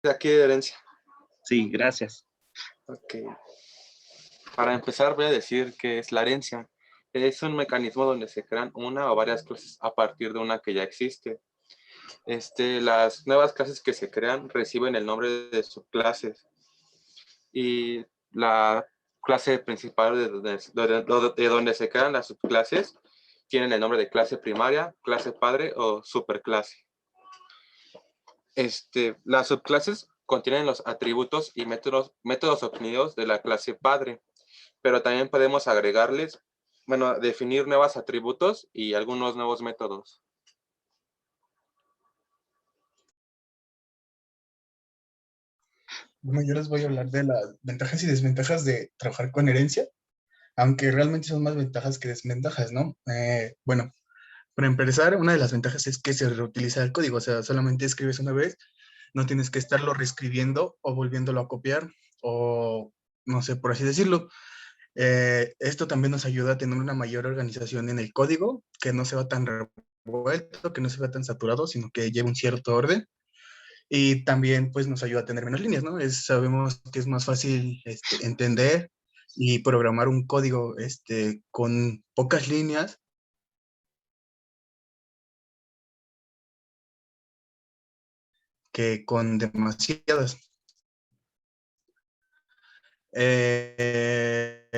De aquí de herencia. Sí, gracias. Ok. Para empezar, voy a decir qué es la herencia. Es un mecanismo donde se crean una o varias clases a partir de una que ya existe. Las nuevas clases que se crean reciben el nombre de subclases y la clase principal de donde se crean las subclases tienen el nombre de clase primaria, clase padre o superclase. Las subclases contienen los atributos y métodos obtenidos de la clase padre, pero también podemos agregarles, bueno, definir nuevos atributos y algunos nuevos métodos. Bueno, yo les voy a hablar de las ventajas y desventajas de trabajar con herencia, aunque realmente son más ventajas que desventajas, ¿no? Bueno, para empezar, una de las ventajas es que se reutiliza el código, o sea, solamente escribes una vez, no tienes que estarlo reescribiendo o volviéndolo a copiar, o no sé, por así decirlo. Esto también nos ayuda a tener una mayor organización en el código, que no se va tan revuelto, que no se va tan saturado, sino que lleve un cierto orden. Y también pues nos ayuda a tener menos líneas, ¿no? Sabemos que es más fácil entender y programar un código con pocas líneas que con demasiadas. Eh,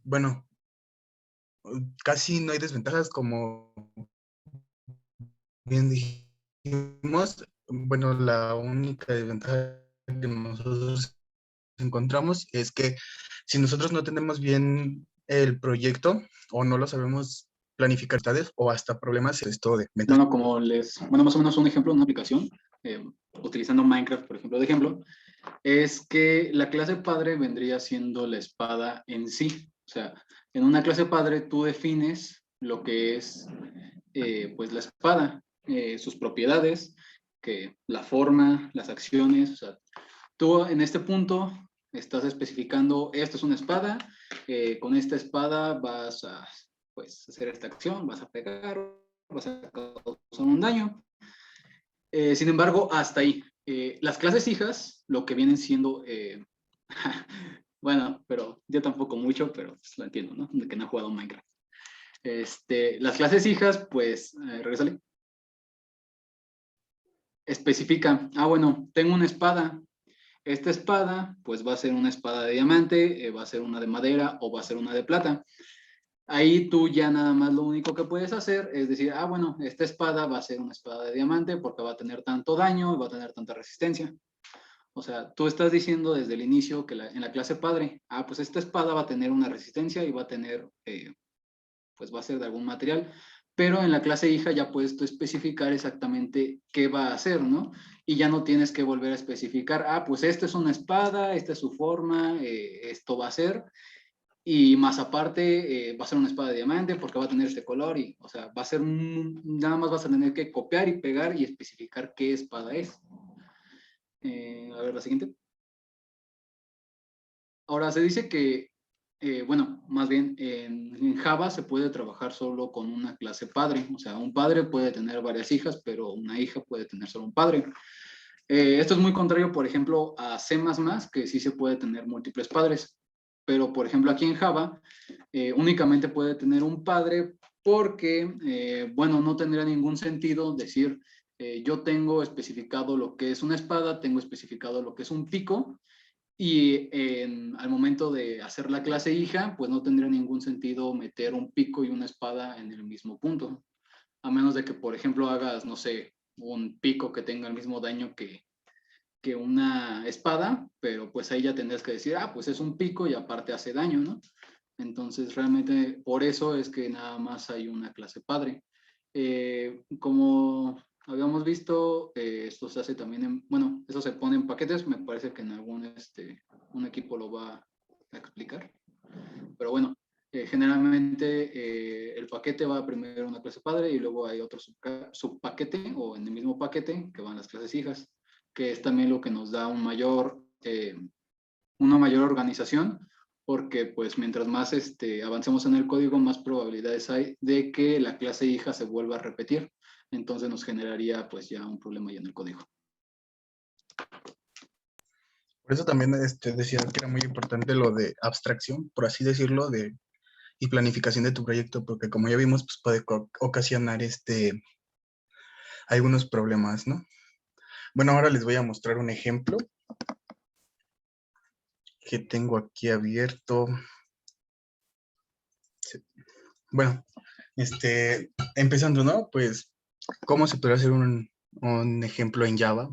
bueno, casi no hay desventajas como bien dijimos. Bueno, la única desventaja que nosotros encontramos es que si nosotros no tenemos bien el proyecto o no lo sabemos planificar tardes o hasta problemas, esto de ventas. Bueno, bueno, más o menos un ejemplo de una aplicación, utilizando Minecraft, por ejemplo, de ejemplo, es que la clase padre vendría siendo la espada en sí. O sea, en una clase padre tú defines lo que es, pues, la espada, sus propiedades, que la forma, las acciones. O sea, tú en este punto estás especificando, esto es una espada, con esta espada vas a, pues, hacer esta acción, vas a pegar, vas a causar un daño. Sin embargo, hasta ahí. Las clases hijas, lo que vienen siendo, bueno, pero yo tampoco mucho, pero pues, lo entiendo, ¿no? De que no he jugado Minecraft. Las clases hijas, pues, regresale, especifican, bueno, tengo una espada. Esta espada, pues va a ser una espada de diamante, va a ser una de madera o va a ser una de plata. Ahí tú ya nada más lo único que puedes hacer es decir, bueno, esta espada va a ser una espada de diamante porque va a tener tanto daño y va a tener tanta resistencia. O sea, tú estás diciendo desde el inicio que en la clase padre, pues esta espada va a tener una resistencia y va a tener, pues va a ser de algún material, pero en la clase hija ya puedes tú especificar exactamente qué va a hacer, ¿no? Y ya no tienes que volver a especificar, pues esta es una espada, esta es su forma, esto va a ser, y más aparte va a ser una espada de diamante porque va a tener este color y, o sea, va a ser nada más vas a tener que copiar y pegar y especificar qué espada es. A ver, la siguiente. Ahora, se dice que, bueno, más bien en Java se puede trabajar solo con una clase padre, o sea, un padre puede tener varias hijas, pero una hija puede tener solo un padre. Esto es muy contrario, por ejemplo, a C++, que sí se puede tener múltiples padres, pero por ejemplo aquí en Java únicamente puede tener un padre porque, bueno, no tendría ningún sentido decir, yo tengo especificado lo que es una espada, tengo especificado lo que es un pico, y al momento de hacer la clase hija, pues no tendría ningún sentido meter un pico y una espada en el mismo punto, a menos de que, por ejemplo, hagas, no sé, un pico que tenga el mismo daño que una espada, pero pues ahí ya tendrías que decir, pues es un pico y aparte hace daño, ¿no? Entonces, realmente por eso es que nada más hay una clase padre. Como habíamos visto, esto se hace también bueno, eso se pone en paquetes, me parece que en algún un equipo lo va a explicar. Pero bueno, generalmente el paquete va primero a una clase padre y luego hay otro subpaquete o en el mismo paquete que van las clases hijas, que es también lo que nos da una mayor organización, porque pues mientras más avancemos en el código, más probabilidades hay de que la clase hija se vuelva a repetir. Entonces nos generaría pues ya un problema ya en el código. Por eso también decía que era muy importante lo de abstracción, por así decirlo, y planificación de tu proyecto, porque como ya vimos, pues puede ocasionar algunos problemas, ¿no? Bueno, ahora les voy a mostrar un ejemplo que tengo aquí abierto. Sí. Bueno, empezando, ¿no? Pues, ¿cómo se puede hacer un ejemplo en Java?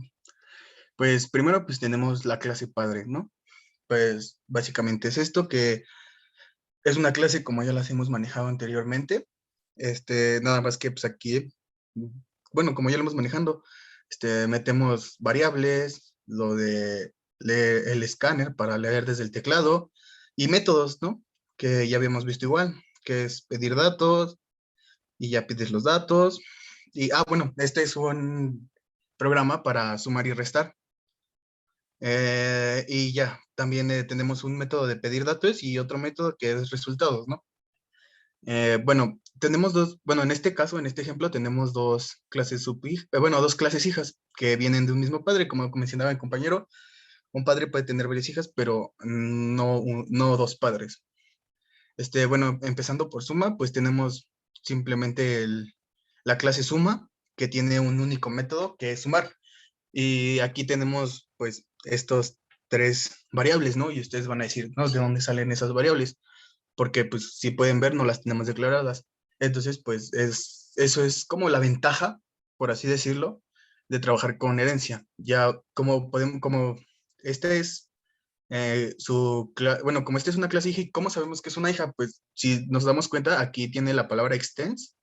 Pues primero, pues tenemos la clase padre, ¿no? Pues básicamente es esto, que es una clase como ya las hemos manejado anteriormente. Nada más que pues aquí, bueno, como ya lo hemos manejando, metemos variables, el escáner para leer desde el teclado y métodos, ¿no? Que ya habíamos visto igual, que es pedir datos y ya pides los datos. Y, bueno, este es un programa para sumar y restar. Y ya, también tenemos un método de pedir datos y otro método que es resultados, ¿no? Bueno, tenemos bueno, en este caso, en este ejemplo, tenemos dos clases bueno, dos clases hijas que vienen de un mismo padre, como mencionaba el compañero. Un padre puede tener varias hijas, pero no, no dos padres. Bueno, empezando por suma, pues tenemos simplemente la clase suma, que tiene un único método, que es sumar. Y aquí tenemos, pues, estos tres variables, ¿no? Y ustedes van a decir, ¿no? ¿De dónde salen esas variables? Porque, pues, si pueden ver, no las tenemos declaradas. Entonces, pues, eso es como la ventaja, por así decirlo, de trabajar con herencia. Ya, como este es bueno, como esta es una clase hija, ¿y cómo sabemos que es una hija? Pues, si nos damos cuenta, aquí tiene la palabra extends,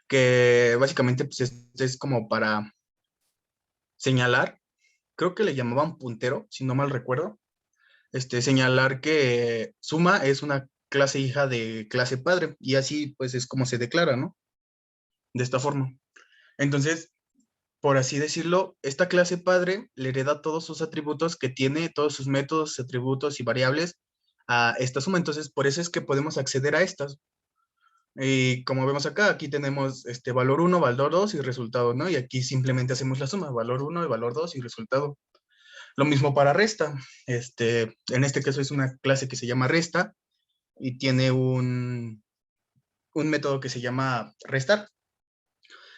que básicamente, pues, es como para señalar, creo que le llamaban puntero, si no mal recuerdo, señalar que suma es una clase hija de clase padre, y así pues es como se declara, ¿no? De esta forma. Entonces, por así decirlo, esta clase padre le hereda todos sus atributos que tiene, todos sus métodos, atributos y variables a esta suma. Entonces, por eso es que podemos acceder a estas. Y como vemos acá, aquí tenemos valor 1, valor 2 y resultado, ¿no? Y aquí simplemente hacemos la suma, valor 1 y valor 2 y resultado. Lo mismo para resta. En este caso es una clase que se llama resta y tiene un método que se llama restar.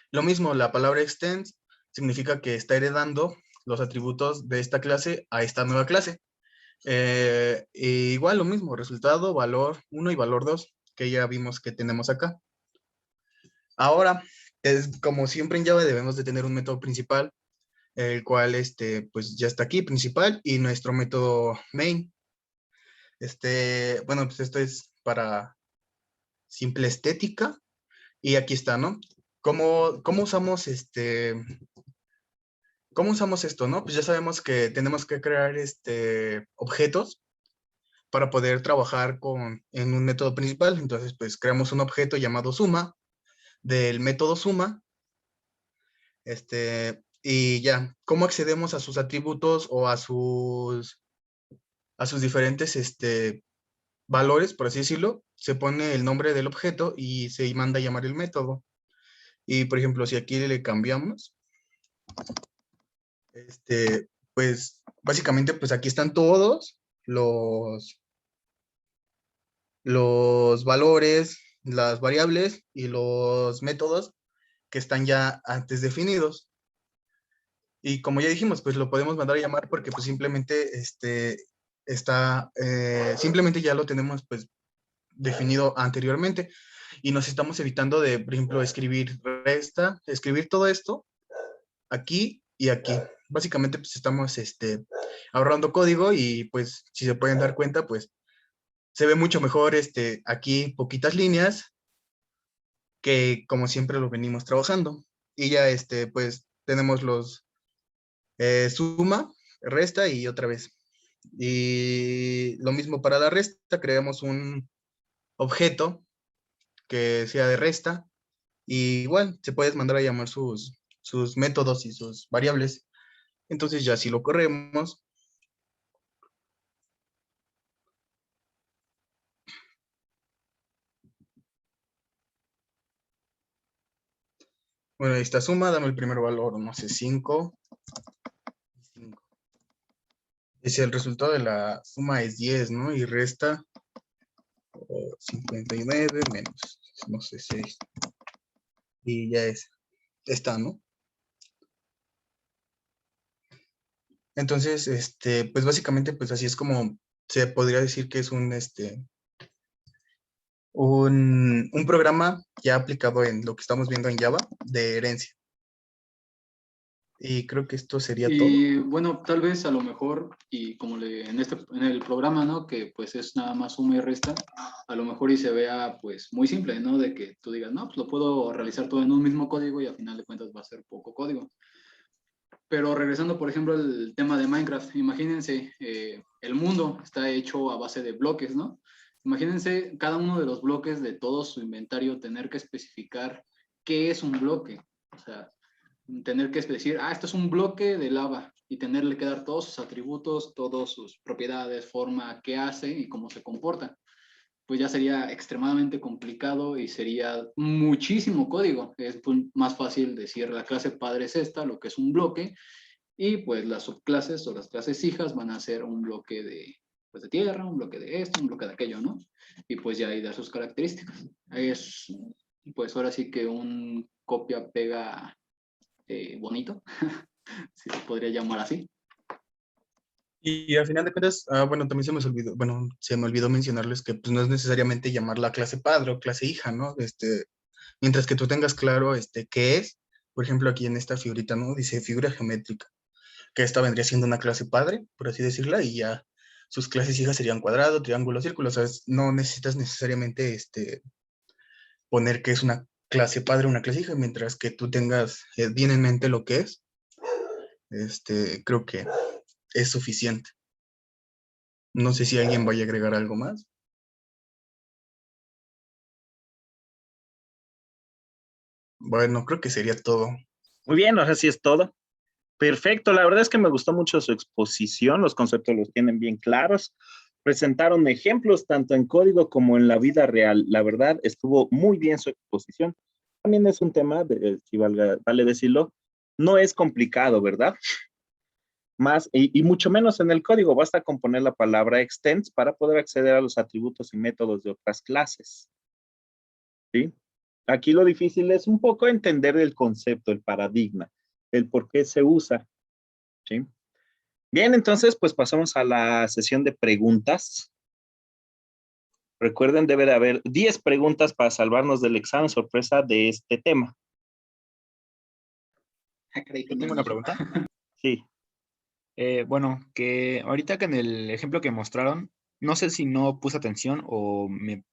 Lo mismo, la palabra extend significa que está heredando los atributos de esta clase a esta nueva clase. Igual lo mismo, resultado, valor 1 y valor 2, que ya vimos que tenemos acá. Ahora, como siempre en Java debemos de tener un método principal, el cual pues ya está aquí, principal, y nuestro método main. Bueno, pues esto es para simple estética, y aquí está, ¿no? ¿Cómo usamos ¿Cómo usamos esto, no? Pues ya sabemos que tenemos que crear objetos para poder trabajar en un método principal. Entonces, pues creamos un objeto llamado suma del método suma. Y ya, ¿cómo accedemos a sus atributos o a sus diferentes valores, por así decirlo? Se pone el nombre del objeto y se manda a llamar el método. Y, por ejemplo, si aquí le cambiamos, pues básicamente, pues aquí están todos los valores, las variables y los métodos que están ya antes definidos. Y como ya dijimos, pues lo podemos mandar a llamar porque pues simplemente simplemente ya lo tenemos pues definido anteriormente y nos estamos evitando de, por ejemplo, escribir todo esto aquí y aquí. Básicamente pues estamos ahorrando código y pues si se pueden dar cuenta pues se ve mucho mejor aquí poquitas líneas que como siempre lo venimos trabajando. Y ya pues tenemos los suma, resta y otra vez. Y lo mismo para la resta, creamos un objeto que sea de resta y igual se puede mandar a llamar sus métodos y sus variables. Entonces ya si lo corremos, bueno, esta suma, dame el primer valor, no sé, 5. Si el resultado de la suma es 10, ¿no? Y resta 59 menos, no sé, 6. Y ya está, ¿no? Entonces, pues básicamente, pues así es como se podría decir que es un programa ya aplicado en lo que estamos viendo en Java de herencia. Y creo que esto sería todo. Y bueno, tal vez a lo mejor, y como en el programa, ¿no? Que pues es nada más suma y resta, a lo mejor y se vea pues muy simple, ¿no? De que tú digas, no, pues lo puedo realizar todo en un mismo código y al final de cuentas va a ser poco código. Pero regresando, por ejemplo, al tema de Minecraft, imagínense, el mundo está hecho a base de bloques, ¿no? Imagínense cada uno de los bloques de todo su inventario tener que especificar qué es un bloque. O sea, tener que decir, esto es un bloque de lava y tenerle que dar todos sus atributos, todas sus propiedades, forma, qué hace y cómo se comporta. Pues ya sería extremadamente complicado y sería muchísimo código. Es más fácil decir la clase padre es esta, lo que es un bloque, y pues las subclases o las clases hijas van a ser un bloque de, pues, de tierra, un bloque de esto, un bloque de aquello, ¿no? Y pues ya ahí dar sus características. Es, pues ahora sí que un copia-pega bonito, si se podría llamar así. Y al final de cuentas, bueno, también se me olvidó mencionarles que pues no es necesariamente llamar la clase padre o clase hija, ¿no? Mientras que tú tengas claro qué es, por ejemplo, aquí en esta figurita, ¿no? Dice figura geométrica, que esta vendría siendo una clase padre, por así decirla, y ya sus clases hijas serían cuadrado, triángulo, círculo, ¿sabes? No necesitas necesariamente poner que es una clase padre o una clase hija, mientras que tú tengas bien en mente lo que es, creo que es suficiente. No sé si alguien vaya a agregar algo más. Bueno, creo que sería todo. Muy bien, ahora sí es todo. Perfecto, la verdad es que me gustó mucho su exposición, los conceptos los tienen bien claros. Presentaron ejemplos tanto en código como en la vida real. La verdad, estuvo muy bien su exposición. También es un tema, si vale decirlo, no es complicado, ¿verdad? Más, y mucho menos en el código, basta con poner la palabra extends para poder acceder a los atributos y métodos de otras clases. ¿Sí? Aquí lo difícil es un poco entender el concepto, el paradigma, el por qué se usa. ¿Sí? Bien, entonces, pues pasamos a la sesión de preguntas. Recuerden, debe de haber 10 preguntas para salvarnos del examen sorpresa de este tema. Yo tengo una pregunta. Sí. Bueno, que ahorita que en el ejemplo que mostraron, no sé si no puse atención o me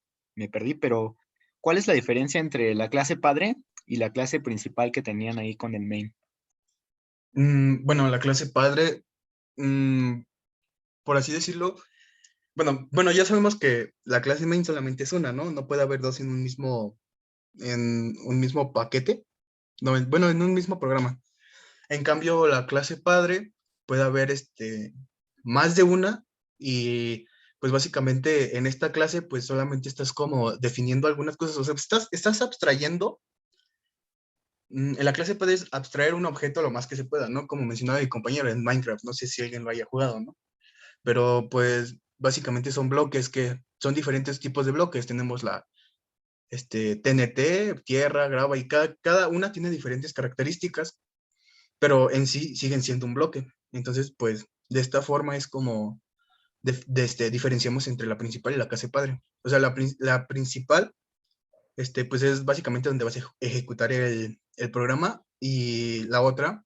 perdí, pero ¿cuál es la diferencia entre la clase padre y la clase principal que tenían ahí con el main? Bueno, la clase padre, por así decirlo, bueno, ya sabemos que la clase main solamente es una, ¿no? No puede haber dos en un mismo paquete, no, bueno, en un mismo programa. En cambio, la clase padre puede haber más de una y pues básicamente en esta clase pues solamente estás como definiendo algunas cosas, o sea, estás abstrayendo. En la clase puedes abstraer un objeto lo más que se pueda, ¿no? Como mencionaba mi compañero en Minecraft, no sé si alguien lo haya jugado, ¿no? Pero pues básicamente son bloques que son diferentes tipos de bloques. Tenemos la TNT, tierra, grava y cada una tiene diferentes características, pero en sí siguen siendo un bloque. Entonces, pues de esta forma es como diferenciamos entre la principal y la clase padre. O sea, la principal pues es básicamente donde vas a ejecutar el programa y la otra,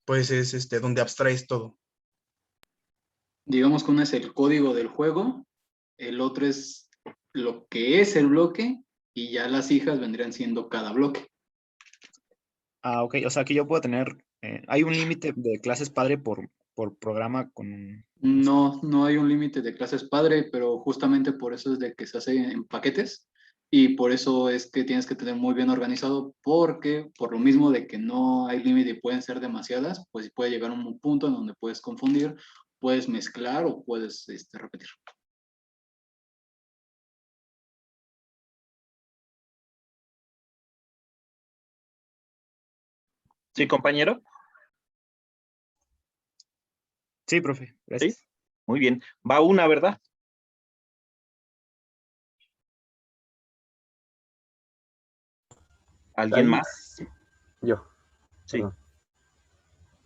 pues es donde abstraes todo. Digamos que uno es el código del juego, el otro es lo que es el bloque y ya las hijas vendrían siendo cada bloque. Ah, ok, o sea que yo puedo tener, hay un límite de clases padre por programa con... No, no hay un límite de clases padre, pero justamente por eso es de que se hace en paquetes y por eso es que tienes que tener muy bien organizado porque por lo mismo de que no hay límite y pueden ser demasiadas, pues puede llegar a un punto en donde puedes confundir, puedes mezclar o puedes repetir. ¿Sí, compañero? Sí, profe, gracias. Muy bien. Va una, ¿verdad? ¿Alguien Ahí, más? yo, Sí.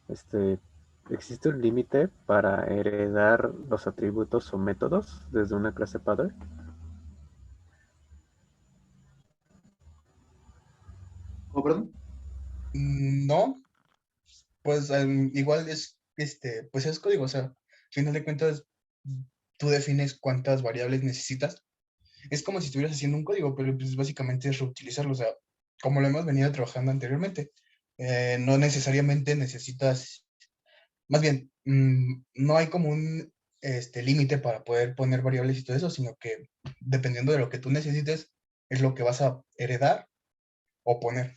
perdón. ¿Existe un límite para heredar los atributos o métodos desde una clase padre? ¿Oh, perdón? No, pues igual es, pues es código, o sea, al final de cuentas, tú defines cuántas variables necesitas. Es como si estuvieras haciendo un código, pero pues básicamente es reutilizarlo, o sea, como lo hemos venido trabajando anteriormente. No necesariamente necesitas, más bien, no hay como un límite para poder poner variables y todo eso, sino que dependiendo de lo que tú necesites, es lo que vas a heredar o poner.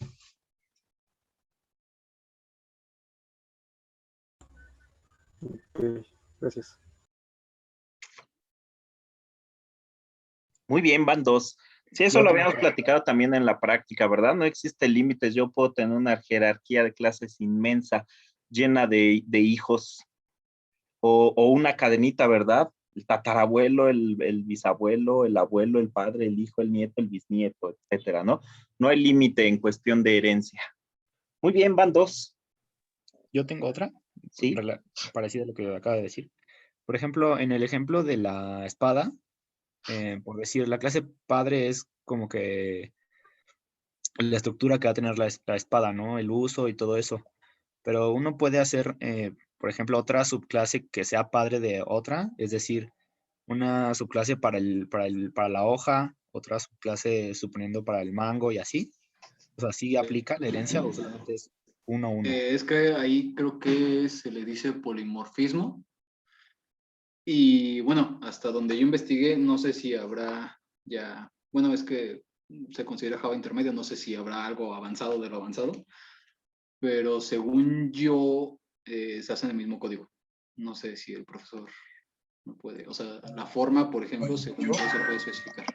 Ok, gracias. Muy bien, van dos. Sí, eso Yo lo tengo habíamos otra. platicado también en la práctica, ¿verdad? No existe límites. Yo puedo tener una jerarquía de clases inmensa, llena de hijos, o una cadenita, ¿verdad? El tatarabuelo, el bisabuelo, el abuelo, el padre, el hijo, el nieto, el bisnieto, etcétera, ¿no? No hay límite en cuestión de herencia. Muy bien, van dos. Yo tengo otra, Sí, parecida a lo que acaba de decir. Por ejemplo, en el ejemplo de la espada, por decir, la clase padre es como que la estructura que va a tener la espada, ¿no? El uso y todo eso. Pero uno puede hacer, por ejemplo, otra subclase que sea padre de otra, es decir, una subclase para la hoja, otra subclase suponiendo para el mango y así. O sea, ¿sí aplica la herencia o solamente es uno a uno? Es que ahí creo que se le dice polimorfismo. Y bueno, hasta donde yo investigué, no sé si habrá ya, bueno, es que se considera Java intermedio, no sé si habrá algo avanzado de lo avanzado, pero según yo, se hace en el mismo código. No sé si el profesor no puede, o sea, la forma, por ejemplo, Bueno, según yo se puede especificar.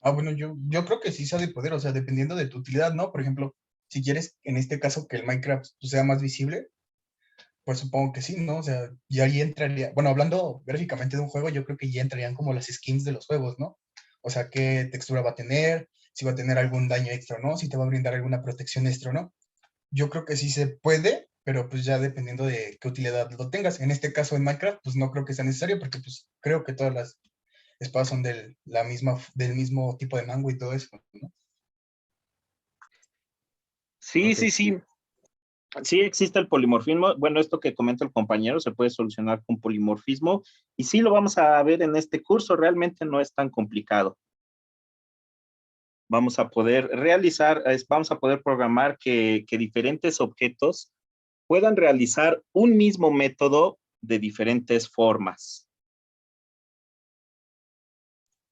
bueno, yo creo que sí se ha de poder, o sea, dependiendo de tu utilidad, ¿no? Por ejemplo, si quieres, en este caso, que el Minecraft pues, sea más visible, pues supongo que sí, ¿no? O sea, ya ahí entraría, bueno, hablando gráficamente de un juego, yo creo que ya entrarían como las skins de los juegos, ¿no? O sea, qué textura va a tener, si va a tener algún daño extra o no, si te va a brindar alguna protección extra o no. Yo creo que sí se puede, pero pues ya dependiendo de qué utilidad lo tengas. En este caso en Minecraft, pues no creo que sea necesario porque pues creo que todas las espadas son del mismo tipo de mango y todo eso, ¿no? sí, Ok. sí, sí. Sí existe el polimorfismo. Bueno, esto que comenta el compañero se puede solucionar con polimorfismo y sí lo vamos a ver en este curso. Realmente no es tan complicado. Vamos a poder vamos a poder programar que diferentes objetos puedan realizar un mismo método de diferentes formas.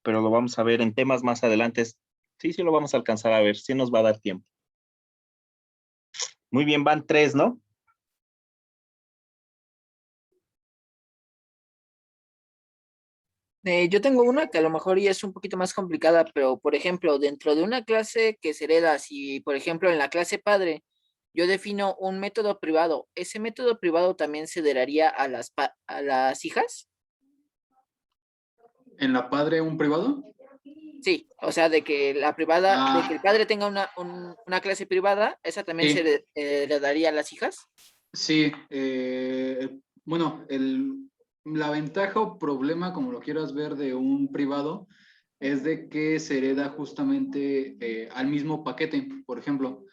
Pero lo vamos a ver en temas más adelante. Sí, sí lo vamos a alcanzar a ver. Sí nos va a dar tiempo. Muy bien, van tres, ¿no? Yo tengo una que a lo mejor ya es un poquito más complicada, pero por ejemplo, dentro de una clase que se hereda, si por ejemplo en la clase padre yo defino un método privado, ¿ese método privado también se heredaría a a las hijas? ¿En la padre un privado? Sí, o sea, de que la privada, de que el Ah, padre tenga una clase privada, ¿esa también se sí, heredaría a las hijas? sí. Bueno, la ventaja o problema, como lo quieras ver, de un privado es de que se hereda justamente al mismo paquete. Por ejemplo,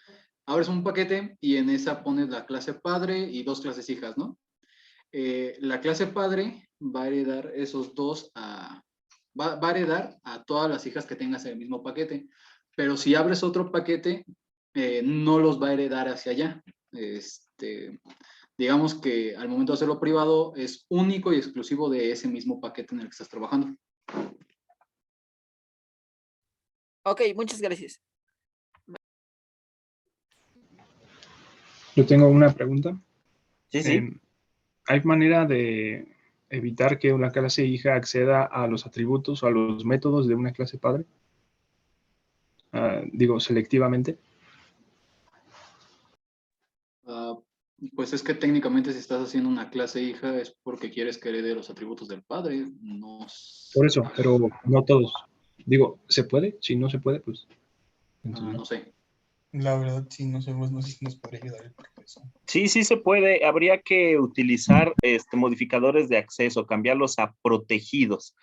abres un paquete y en esa pones la clase padre y dos clases hijas, ¿no? La clase padre va a heredar esos dos va a heredar a todas las hijas que tengas en el mismo paquete. Pero si abres otro paquete, no los va a heredar hacia allá. Digamos que al momento de hacerlo privado es único y exclusivo de ese mismo paquete en el que estás trabajando. Ok, muchas gracias. Yo tengo una pregunta. Sí, sí. ¿Hay manera de evitar que una clase hija acceda a los atributos o a los métodos de una clase padre? Digo, selectivamente. Pues es que técnicamente si estás haciendo una clase hija es porque quieres que herede los atributos del padre. No, Por eso, pero no todos. Digo, ¿se puede? Si no se puede, pues entonces no. no sé. La verdad, sí, no sé, no sé si nos podría ayudar el profesor. Sí, sí se puede. Habría que utilizar modificadores de acceso, cambiarlos a protegidos.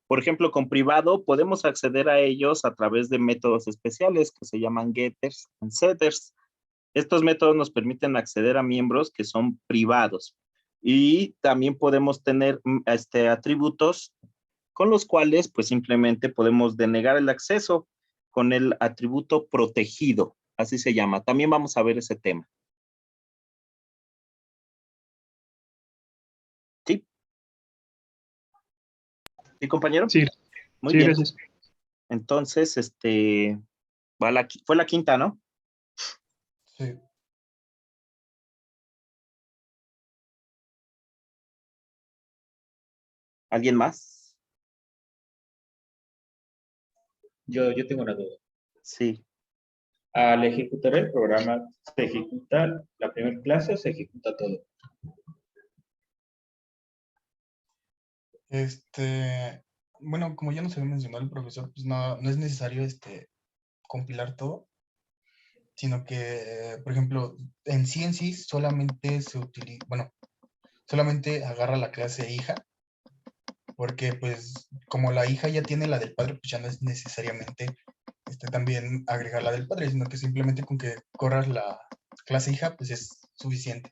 Por ejemplo, con privado podemos acceder a ellos a través de métodos especiales que se llaman getters and setters. Estos métodos nos permiten acceder a miembros que son privados y también podemos tener atributos con los cuales pues simplemente podemos denegar el acceso con el atributo protegido, así se llama. También vamos a ver ese tema. ¿Sí? ¿Sí, compañero? Sí, Muy sí, bien. gracias. Entonces, fue la quinta, ¿no? Sí. ¿Alguien más? Yo tengo una duda. Sí. Al ejecutar el programa, ¿se ejecuta la primera clase o se ejecuta todo? Bueno, como ya nos había mencionado el profesor, pues no es necesario compilar todo, sino que, por ejemplo, en sí solamente se utiliza, bueno, solamente agarra la clase hija, porque pues como la hija ya tiene la del padre, pues ya no es necesariamente también agregar la del padre, sino que simplemente con que corras la clase hija, pues es suficiente.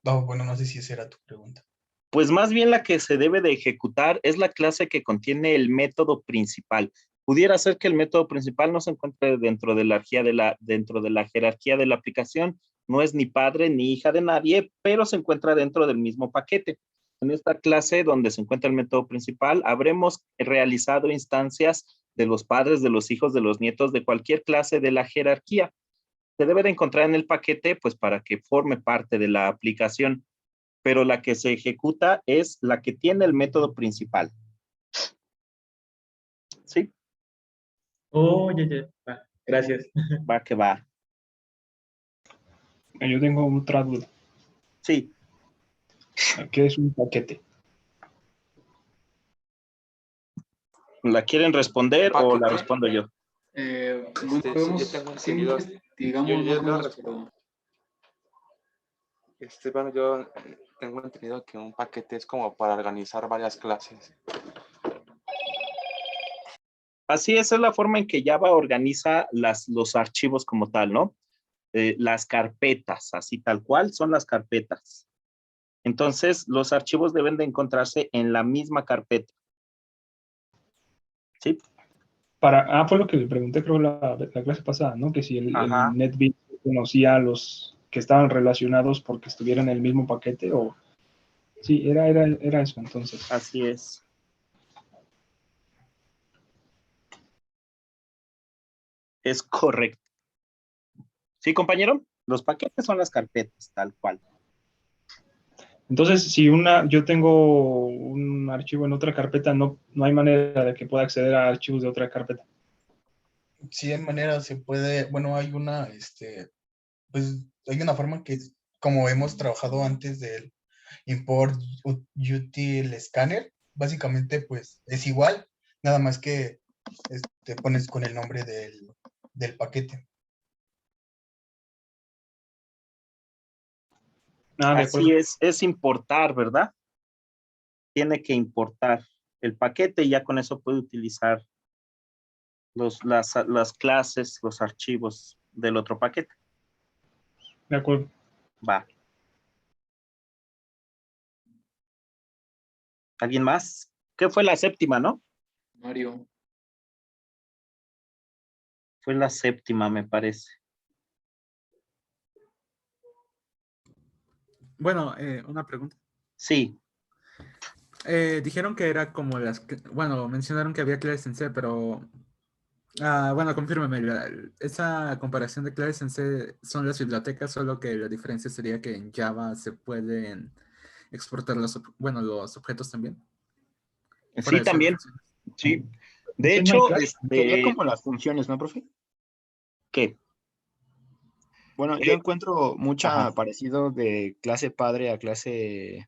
No, bueno, no sé si esa era tu pregunta. Pues más bien la que se debe de ejecutar es la clase que contiene el método principal. Pudiera ser que el método principal no se encuentre dentro de la jerarquía de la aplicación, no es ni padre ni hija de nadie, pero se encuentra dentro del mismo paquete. En esta clase donde se encuentra el método principal, habremos realizado instancias de los padres, de los hijos, de los nietos, de cualquier clase de la jerarquía. Se debe de encontrar en el paquete, pues para que forme parte de la aplicación, pero la que se ejecuta es la que tiene el método principal. ¿Sí? Oh, ya. Gracias. Va que va. Yo tengo otra duda. Sí. ¿Qué es un paquete? ¿La quieren responder o la ¿Paquete? respondo yo? Bueno, Sí, podemos, yo tengo sí, entendido. digamos Yo más o lo menos, respondo. pero Bueno, yo tengo entendido que un paquete es como para organizar varias clases. Así es la forma en que Java organiza los archivos como tal, ¿no? Las carpetas, así tal cual, son las carpetas. Entonces, los archivos deben de encontrarse en la misma carpeta. ¿Sí? Fue lo que le pregunté, creo, la clase pasada, ¿no? Que si el Ajá. NetBeans conocía a los que estaban relacionados porque estuvieran en el mismo paquete o... Sí, era eso, entonces. Así es. Es correcto. ¿Sí, compañero? Los paquetes son las carpetas, tal cual. Entonces, si yo tengo un archivo en otra carpeta, no hay manera de que pueda acceder a archivos de otra carpeta. Sí, hay manera, se puede, bueno, hay una, pues hay una forma que, como hemos trabajado antes del import util scanner, básicamente pues es igual, nada más que pones con el nombre del paquete. De acuerdo. Así es importar, ¿verdad? Tiene que importar el paquete y ya con eso puede utilizar las clases, los archivos del otro paquete. De acuerdo. Va. ¿Alguien más? ¿Qué fue la séptima, no? Mario. Fue la séptima, me parece. Bueno, una pregunta. Sí. Dijeron que era como bueno, mencionaron que había clases en C, pero bueno, confírmeme, esa comparación de clases en C son las bibliotecas, solo que la diferencia sería que en Java se pueden exportar los objetos también. Fuera Sí, de también. funciones. Sí. De En hecho, Minecraft sería como las funciones, ¿no, profe? ¿qué? Bueno, yo Eh, encuentro mucho ajá. parecido de clase padre a clase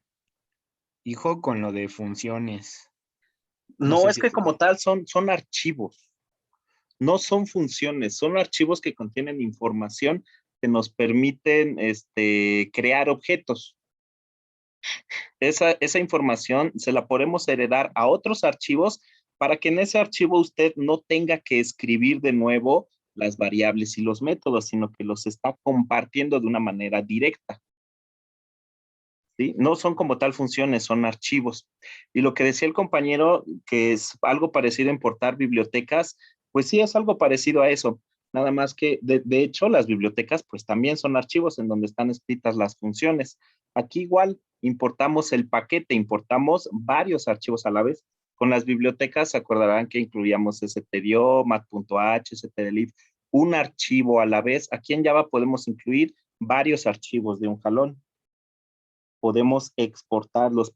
hijo con lo de funciones. No No, sé es si que estoy como mal. tal son archivos, no son funciones, son archivos que contienen información que nos permiten crear objetos. Esa información se la podemos heredar a otros archivos para que en ese archivo usted no tenga que escribir de nuevo las variables y los métodos, sino que los está compartiendo de una manera directa. ¿Sí? No son como tal funciones, son archivos. Y lo que decía el compañero, que es algo parecido a importar bibliotecas, pues sí es algo parecido a eso. Nada más que, de hecho, las bibliotecas pues también son archivos en donde están escritas las funciones. Aquí igual importamos el paquete, importamos varios archivos a la vez. Con las bibliotecas se acordarán que incluíamos stdio, mat.h, stdlib, un archivo a la vez. Aquí en Java podemos incluir varios archivos de un jalón. Podemos importarlos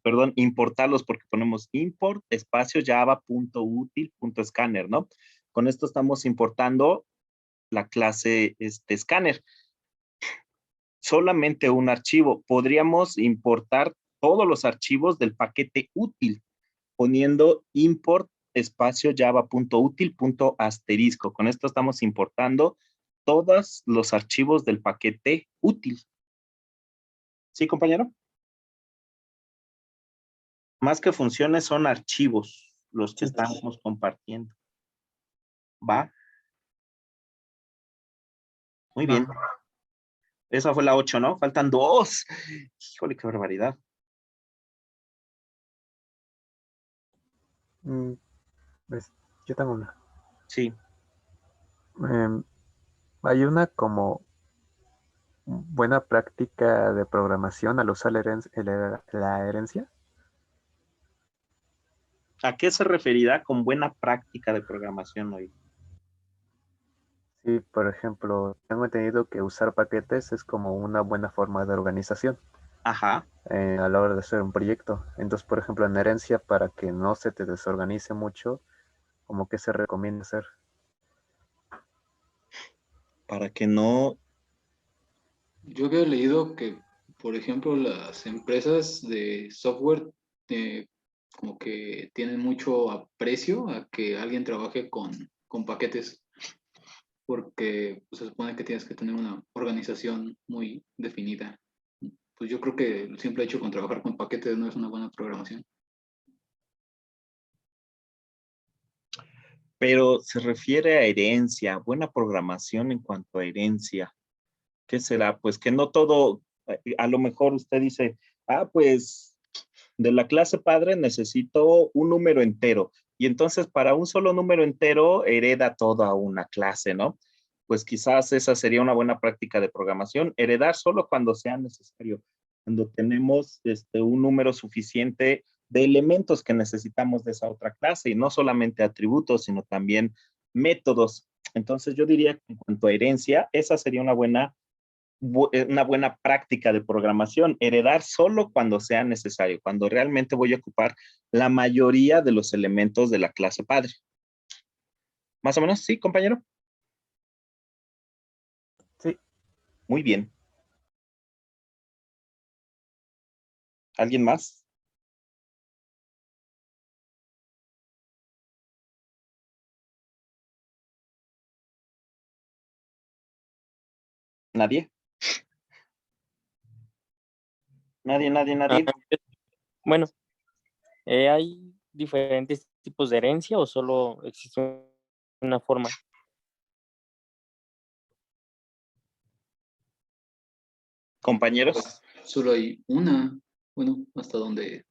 porque ponemos import espacio java.util.scanner, ¿no? Con esto estamos importando la clase scanner. Solamente un archivo. Podríamos importar todos los archivos del paquete útil poniendo import espacio java.util.asterisco. Con esto estamos importando todos los archivos del paquete útil. ¿Sí, compañero? Más que funciones son archivos los que estamos compartiendo. ¿Va? Muy bien. Esa fue la 8, ¿no? Faltan 2. Híjole, qué barbaridad. Pues, yo tengo una. Sí. Hay una como buena práctica de programación al usar la herencia. ¿A qué se referirá con buena práctica de programación hoy? Sí, por ejemplo, tengo entendido que usar paquetes es como una buena forma de organización Ajá. a la hora de hacer un proyecto. Entonces, por ejemplo, en herencia, para que no se te desorganice mucho, como que se recomienda hacer. Para que no. Yo había leído que, por ejemplo, las empresas de software como que tienen mucho aprecio a que alguien trabaje con paquetes, porque pues, se supone que tienes que tener una organización muy definida. Pues yo creo que el simple hecho con trabajar con paquetes no es una buena programación. Pero se refiere a herencia, buena programación en cuanto a herencia. ¿Qué será? Pues que no todo, a lo mejor usted dice, pues de la clase padre necesito un número entero. Y entonces para un solo número entero hereda toda una clase, ¿no? Pues quizás esa sería una buena práctica de programación, heredar solo cuando sea necesario, cuando tenemos un número suficiente de elementos que necesitamos de esa otra clase y no solamente atributos, sino también métodos. Entonces yo diría que en cuanto a herencia, esa sería una buena práctica de programación, heredar solo cuando sea necesario, cuando realmente voy a ocupar la mayoría de los elementos de la clase padre. ¿Más o menos? ¿Sí, compañero? Sí. Muy bien. ¿Alguien más? ¿Nadie? Ah, ¿Nadie? bueno, ¿hay diferentes tipos de herencia o solo existe una forma? ¿Compañeros? Solo hay una, bueno, hasta donde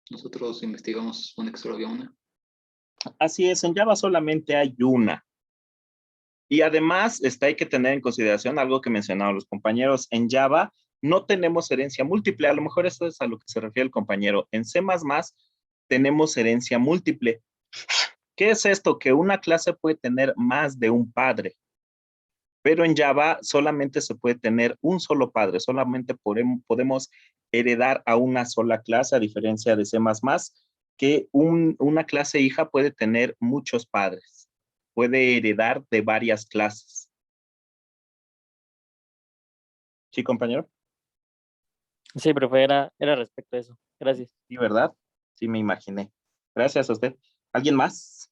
nosotros investigamos, supone que solo había una. Así es, en Java solamente hay una. Y además, hay que tener en consideración algo que mencionaron los compañeros. En Java no tenemos herencia múltiple. A lo mejor eso es a lo que se refiere el compañero. En C++ tenemos herencia múltiple. ¿Qué es esto? Que una clase puede tener más de un padre. Pero en Java solamente se puede tener un solo padre. Solamente podemos heredar a una sola clase, a diferencia de C++, que una clase hija puede tener muchos padres. Puede heredar de varias clases. Sí, compañero. Sí, profe, era respecto a eso. Gracias. Sí, ¿verdad? Sí, me imaginé. Gracias a usted. ¿Alguien más?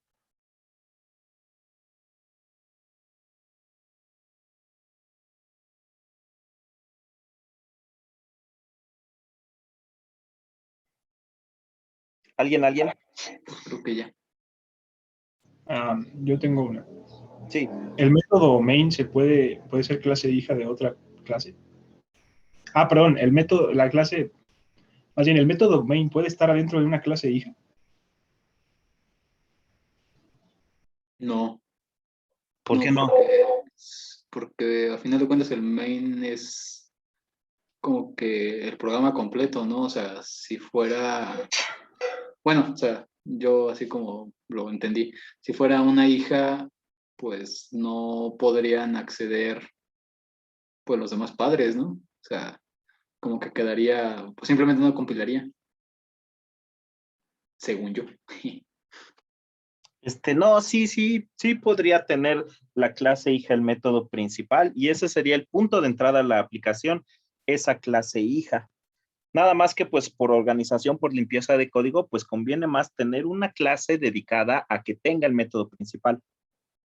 ¿Alguien? Pues creo que ya. Yo tengo una. Sí. ¿El método main puede ser clase hija de otra clase? Perdón, más bien, ¿el método main puede estar adentro de una clase hija? No, ¿Por qué no, no? porque a final de cuentas el main es como que el programa completo, ¿no? O sea, si fuera, bueno, o sea, yo así como lo entendí, si fuera una hija, pues no podrían acceder pues los demás padres, ¿no? O sea, como que quedaría, pues simplemente no compilaría, según yo. No, sí podría tener la clase hija el método principal y ese sería el punto de entrada a la aplicación, esa clase hija. Nada más que pues por organización, por limpieza de código, pues conviene más tener una clase dedicada a que tenga el método principal,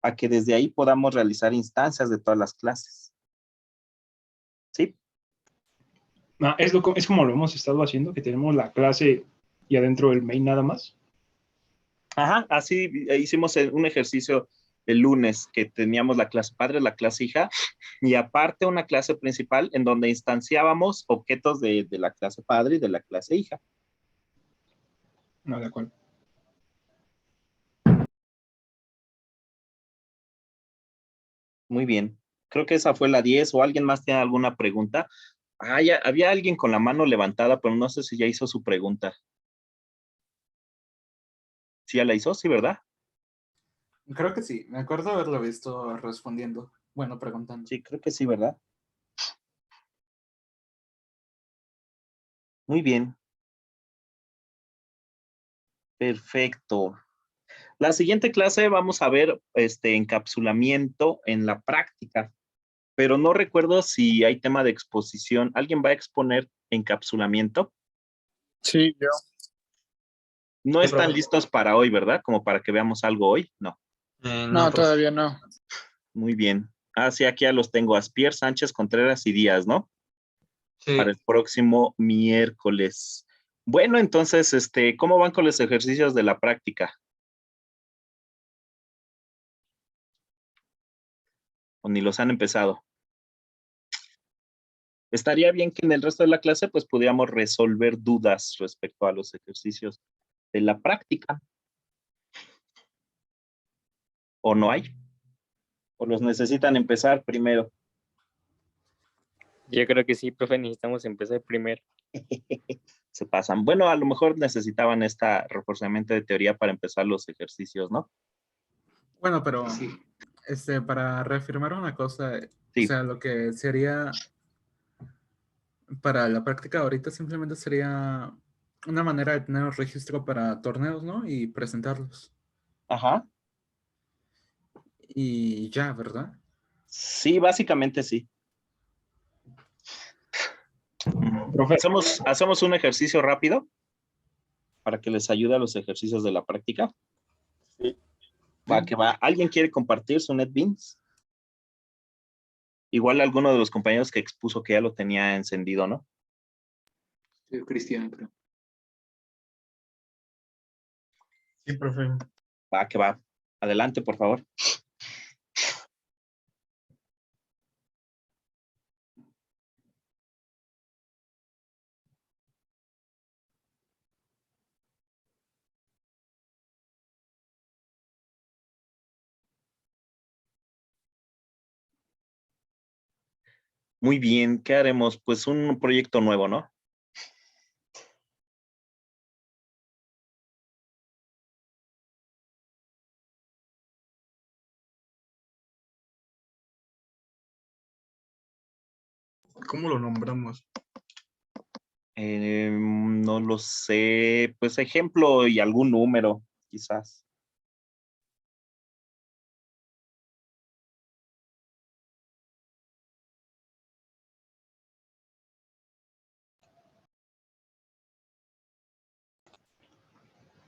a que desde ahí podamos realizar instancias de todas las clases. ¿Sí? Es como lo hemos estado haciendo, que tenemos la clase y adentro el main nada más. Ajá, así hicimos un ejercicio el lunes que teníamos la clase padre, la clase hija, y aparte una clase principal en donde instanciábamos objetos de la clase padre y de la clase hija. No, de acuerdo. Muy bien. Creo que esa fue la 10 o alguien más tiene alguna pregunta. Ya, había alguien con la mano levantada, pero no sé si ya hizo su pregunta. ¿Sí ya la hizo? Sí, ¿verdad? Creo que sí. Me acuerdo haberlo visto respondiendo. Bueno, preguntando. Sí, creo que sí, ¿verdad? Muy bien. Perfecto. La siguiente clase vamos a ver encapsulamiento en la práctica, pero no recuerdo si hay tema de exposición. ¿Alguien va a exponer encapsulamiento? Sí, yo. No Sí, están profe. listos para hoy, ¿verdad? Como para que veamos algo hoy. No. No, todavía no. Muy bien. Sí, aquí ya los tengo. Aspier, Sánchez, Contreras y Díaz, ¿no? Para Sí. el próximo miércoles. Bueno, entonces, ¿cómo van con los ejercicios de la práctica? O ni los han empezado. Estaría bien que en el resto de la clase, pues, pudiéramos resolver dudas respecto a los ejercicios de la práctica. ¿O no hay? ¿O los necesitan empezar primero? Yo creo que sí, profe, necesitamos empezar primero. Se pasan. Bueno, a lo mejor necesitaban este reforzamiento de teoría para empezar los ejercicios, ¿no? Bueno, pero Sí. para reafirmar una cosa, o Sí. sea, lo que sería para la práctica ahorita simplemente sería una manera de tener un registro para torneos, ¿no? Y presentarlos. Ajá. Y ya, ¿verdad? Sí, básicamente sí. Profe, Hacemos un ejercicio rápido para que les ayude a los ejercicios de la práctica. Sí. Va que va. ¿Alguien quiere compartir su NetBeans? Igual alguno de los compañeros que expuso que ya lo tenía encendido, ¿no? Sí, Cristian, creo. Sí, profe. Va que va. Adelante, por favor. Muy bien, ¿qué haremos? Pues un proyecto nuevo, ¿no? ¿Cómo lo nombramos? No lo sé. Pues ejemplo y algún número, quizás.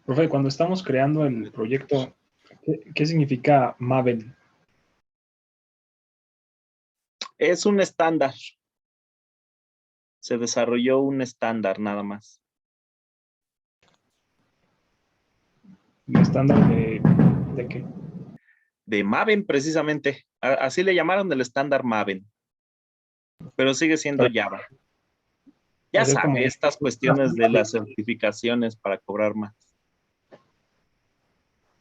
Profe, cuando estamos creando el proyecto, ¿qué significa Maven? Es un estándar. Se desarrolló un estándar nada más. ¿Un estándar de qué? De Maven, precisamente. Así le llamaron el estándar Maven. Pero sigue siendo Java. Ya Sería como- sabe, estas cuestiones de las certificaciones para cobrar más.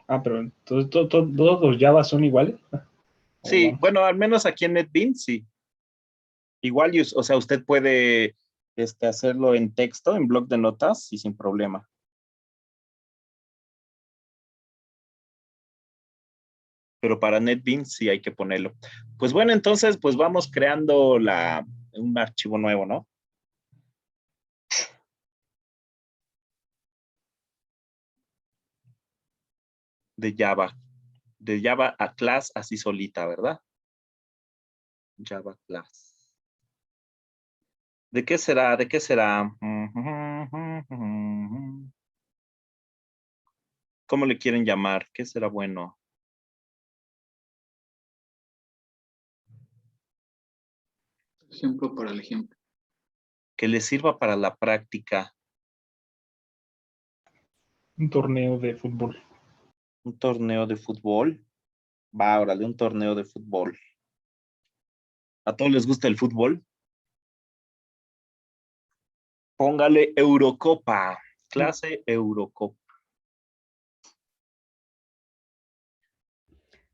Ah, pero entonces todos los Java son iguales. Sí, vamos. bueno, al menos aquí en NetBeans, sí. Igual, o sea, usted puede hacerlo en texto, en bloc de notas y sin problema. Pero para NetBeans sí hay que ponerlo. Pues bueno, entonces, pues vamos creando un archivo nuevo, ¿no? De Java. De Java a class así solita, ¿verdad? Java class. ¿De qué será? ¿De qué será? ¿Cómo le quieren llamar? ¿Qué será bueno? Ejemplo para el ejemplo. Que le sirva para la práctica. Un torneo de fútbol. Un torneo de fútbol. Va, órale, un torneo de fútbol. ¿A todos les gusta el fútbol? Póngale Eurocopa. Clase Eurocopa.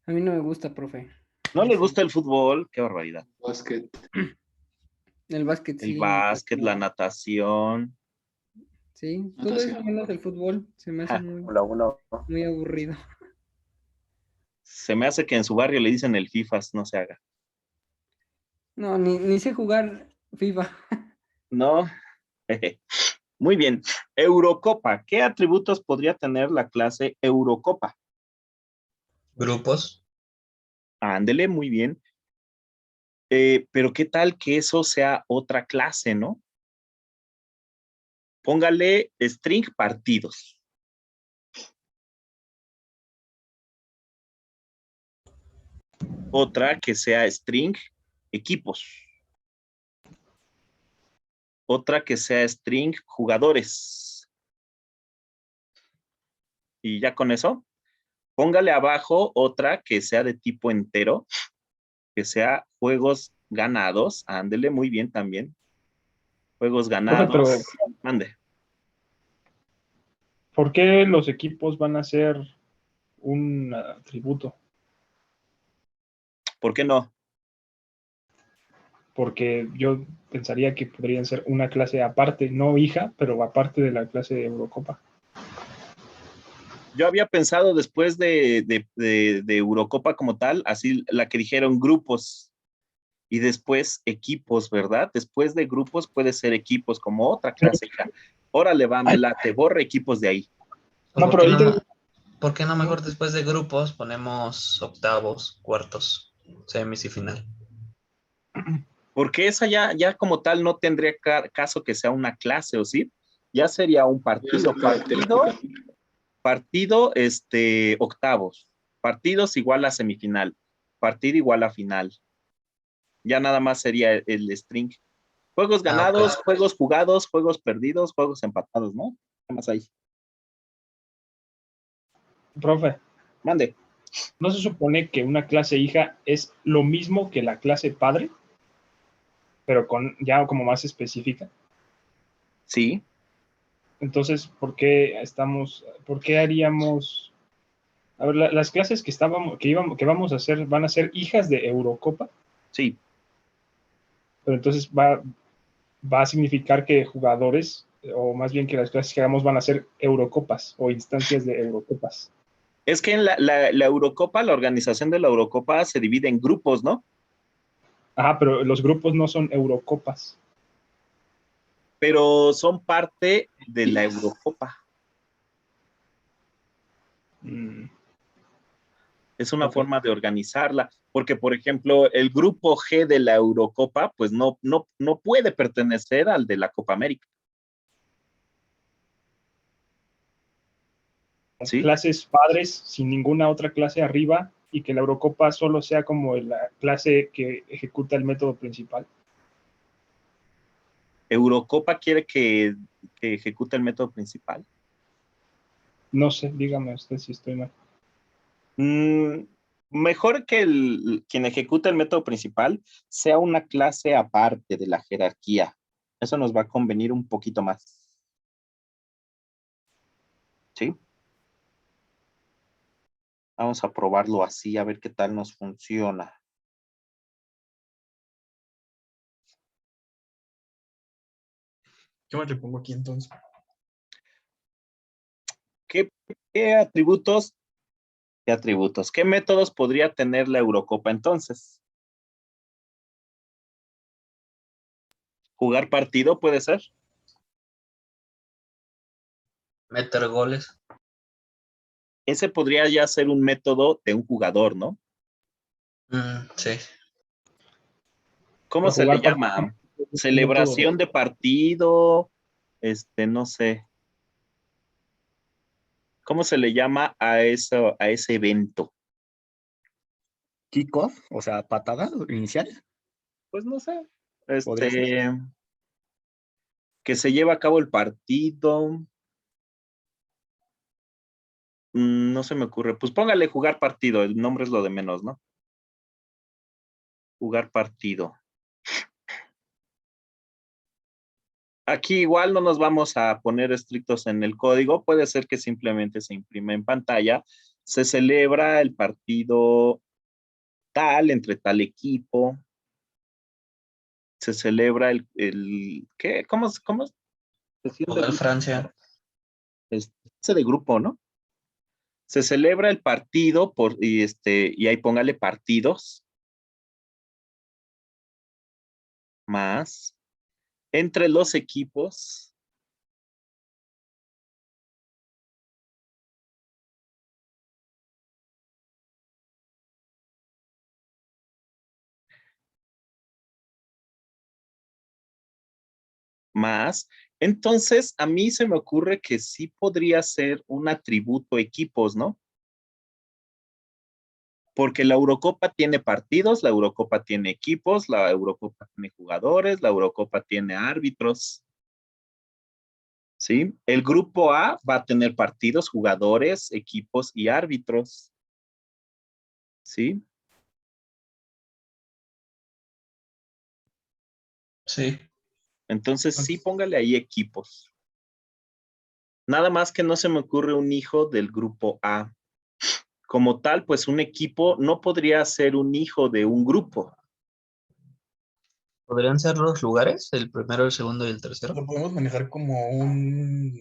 A mí no me gusta, profe. ¿No le gusta el fútbol? Qué barbaridad. Básquet. El básquet, El sí. básquet, la natación. Sí, todo eso menos el fútbol. Se me hace muy aburrido. Se me hace que en su barrio le dicen el FIFAs, no se haga. No, ni sé jugar FIFA. No. Muy bien. Eurocopa. ¿Qué atributos podría tener la clase Eurocopa? Grupos. Ándele, muy bien. Pero ¿qué tal que eso sea otra clase, no? Póngale string partidos. Otra que sea string equipos. Otra que sea string jugadores. Y ya con eso, póngale abajo otra que sea de tipo entero, que sea juegos ganados. Ándele, muy bien también. Juegos ganados. Pero, Ande. ¿por qué los equipos van a ser un atributo? ¿Por qué no? Porque yo pensaría que podrían ser una clase aparte, no hija, pero aparte de la clase de Eurocopa. Yo había pensado después de Eurocopa como tal, así la que dijeron grupos y después equipos, ¿verdad? Después de grupos puede ser equipos como otra clase. Órale, va, me late, borre equipos de ahí. No, pero ahorita... ¿Por qué no mejor después de grupos ponemos octavos, cuartos, semis y final? Porque esa ya como tal no tendría caso que sea una clase, ¿o sí? Ya sería un partido. Partido, octavos. Partidos igual a semifinal. Partido igual a final. Ya nada más sería el string. Juegos ganados, Ok. juegos jugados, juegos perdidos, juegos empatados, ¿no? ¿Qué más hay? Profe. Mande. ¿No se supone que una clase hija es lo mismo que la clase padre? Pero ya como más específica. Sí. Entonces, ¿por qué haríamos? A ver, las clases que vamos a hacer van a ser hijas de Eurocopa. Sí. Pero entonces va a significar que jugadores, o más bien que las clases que hagamos van a ser Eurocopas o instancias de Eurocopas. Es que en la Eurocopa, la organización de la Eurocopa se divide en grupos, ¿no? Ajá, pero los grupos no son Eurocopas. Pero son parte de la Eurocopa. Es una forma de organizarla, porque, por ejemplo, el grupo G de la Eurocopa, pues no puede pertenecer al de la Copa América. ¿Sí? Clases padres sin ninguna otra clase arriba y que la Eurocopa solo sea como la clase que ejecuta el método principal. ¿Eurocopa quiere que ejecute el método principal? No sé, dígame usted si estoy mal. Mejor que quien ejecuta el método principal sea una clase aparte de la jerarquía. Eso nos va a convenir un poquito más. ¿Sí? Vamos a probarlo así, a ver qué tal nos funciona. Yo me le pongo aquí entonces. ¿Qué atributos? ¿Qué atributos? ¿Qué métodos podría tener la Eurocopa entonces? ¿Jugar partido puede ser? Meter goles. Ese podría ya ser un método de un jugador, ¿no? Sí. ¿Cómo se le llama? Celebración de partido, no sé. ¿Cómo se le llama a ese evento? ¿Kickoff? O sea, patada inicial. Pues no sé. Que se lleva a cabo el partido. No se me ocurre. Pues póngale jugar partido. El nombre es lo de menos, ¿no? Jugar partido. Aquí igual no nos vamos a poner estrictos en el código. Puede ser que simplemente se imprime en pantalla. Se celebra el partido tal entre tal equipo. Se celebra ¿qué? ¿Cómo? Poder Francia. Ese de grupo, ¿no? Se celebra el partido y ahí póngale partidos más entre los equipos más. Entonces, a mí se me ocurre que sí podría ser un atributo equipos, ¿no? Porque la Eurocopa tiene partidos, la Eurocopa tiene equipos, la Eurocopa tiene jugadores, la Eurocopa tiene árbitros. ¿Sí? El grupo A va a tener partidos, jugadores, equipos y árbitros. ¿Sí? Sí. Entonces sí, póngale ahí equipos. Nada más que no se me ocurre un hijo del grupo A. Como tal, pues un equipo no podría ser un hijo de un grupo. ¿Podrían ser los lugares? ¿El primero, el segundo y el tercero? Lo podemos manejar como un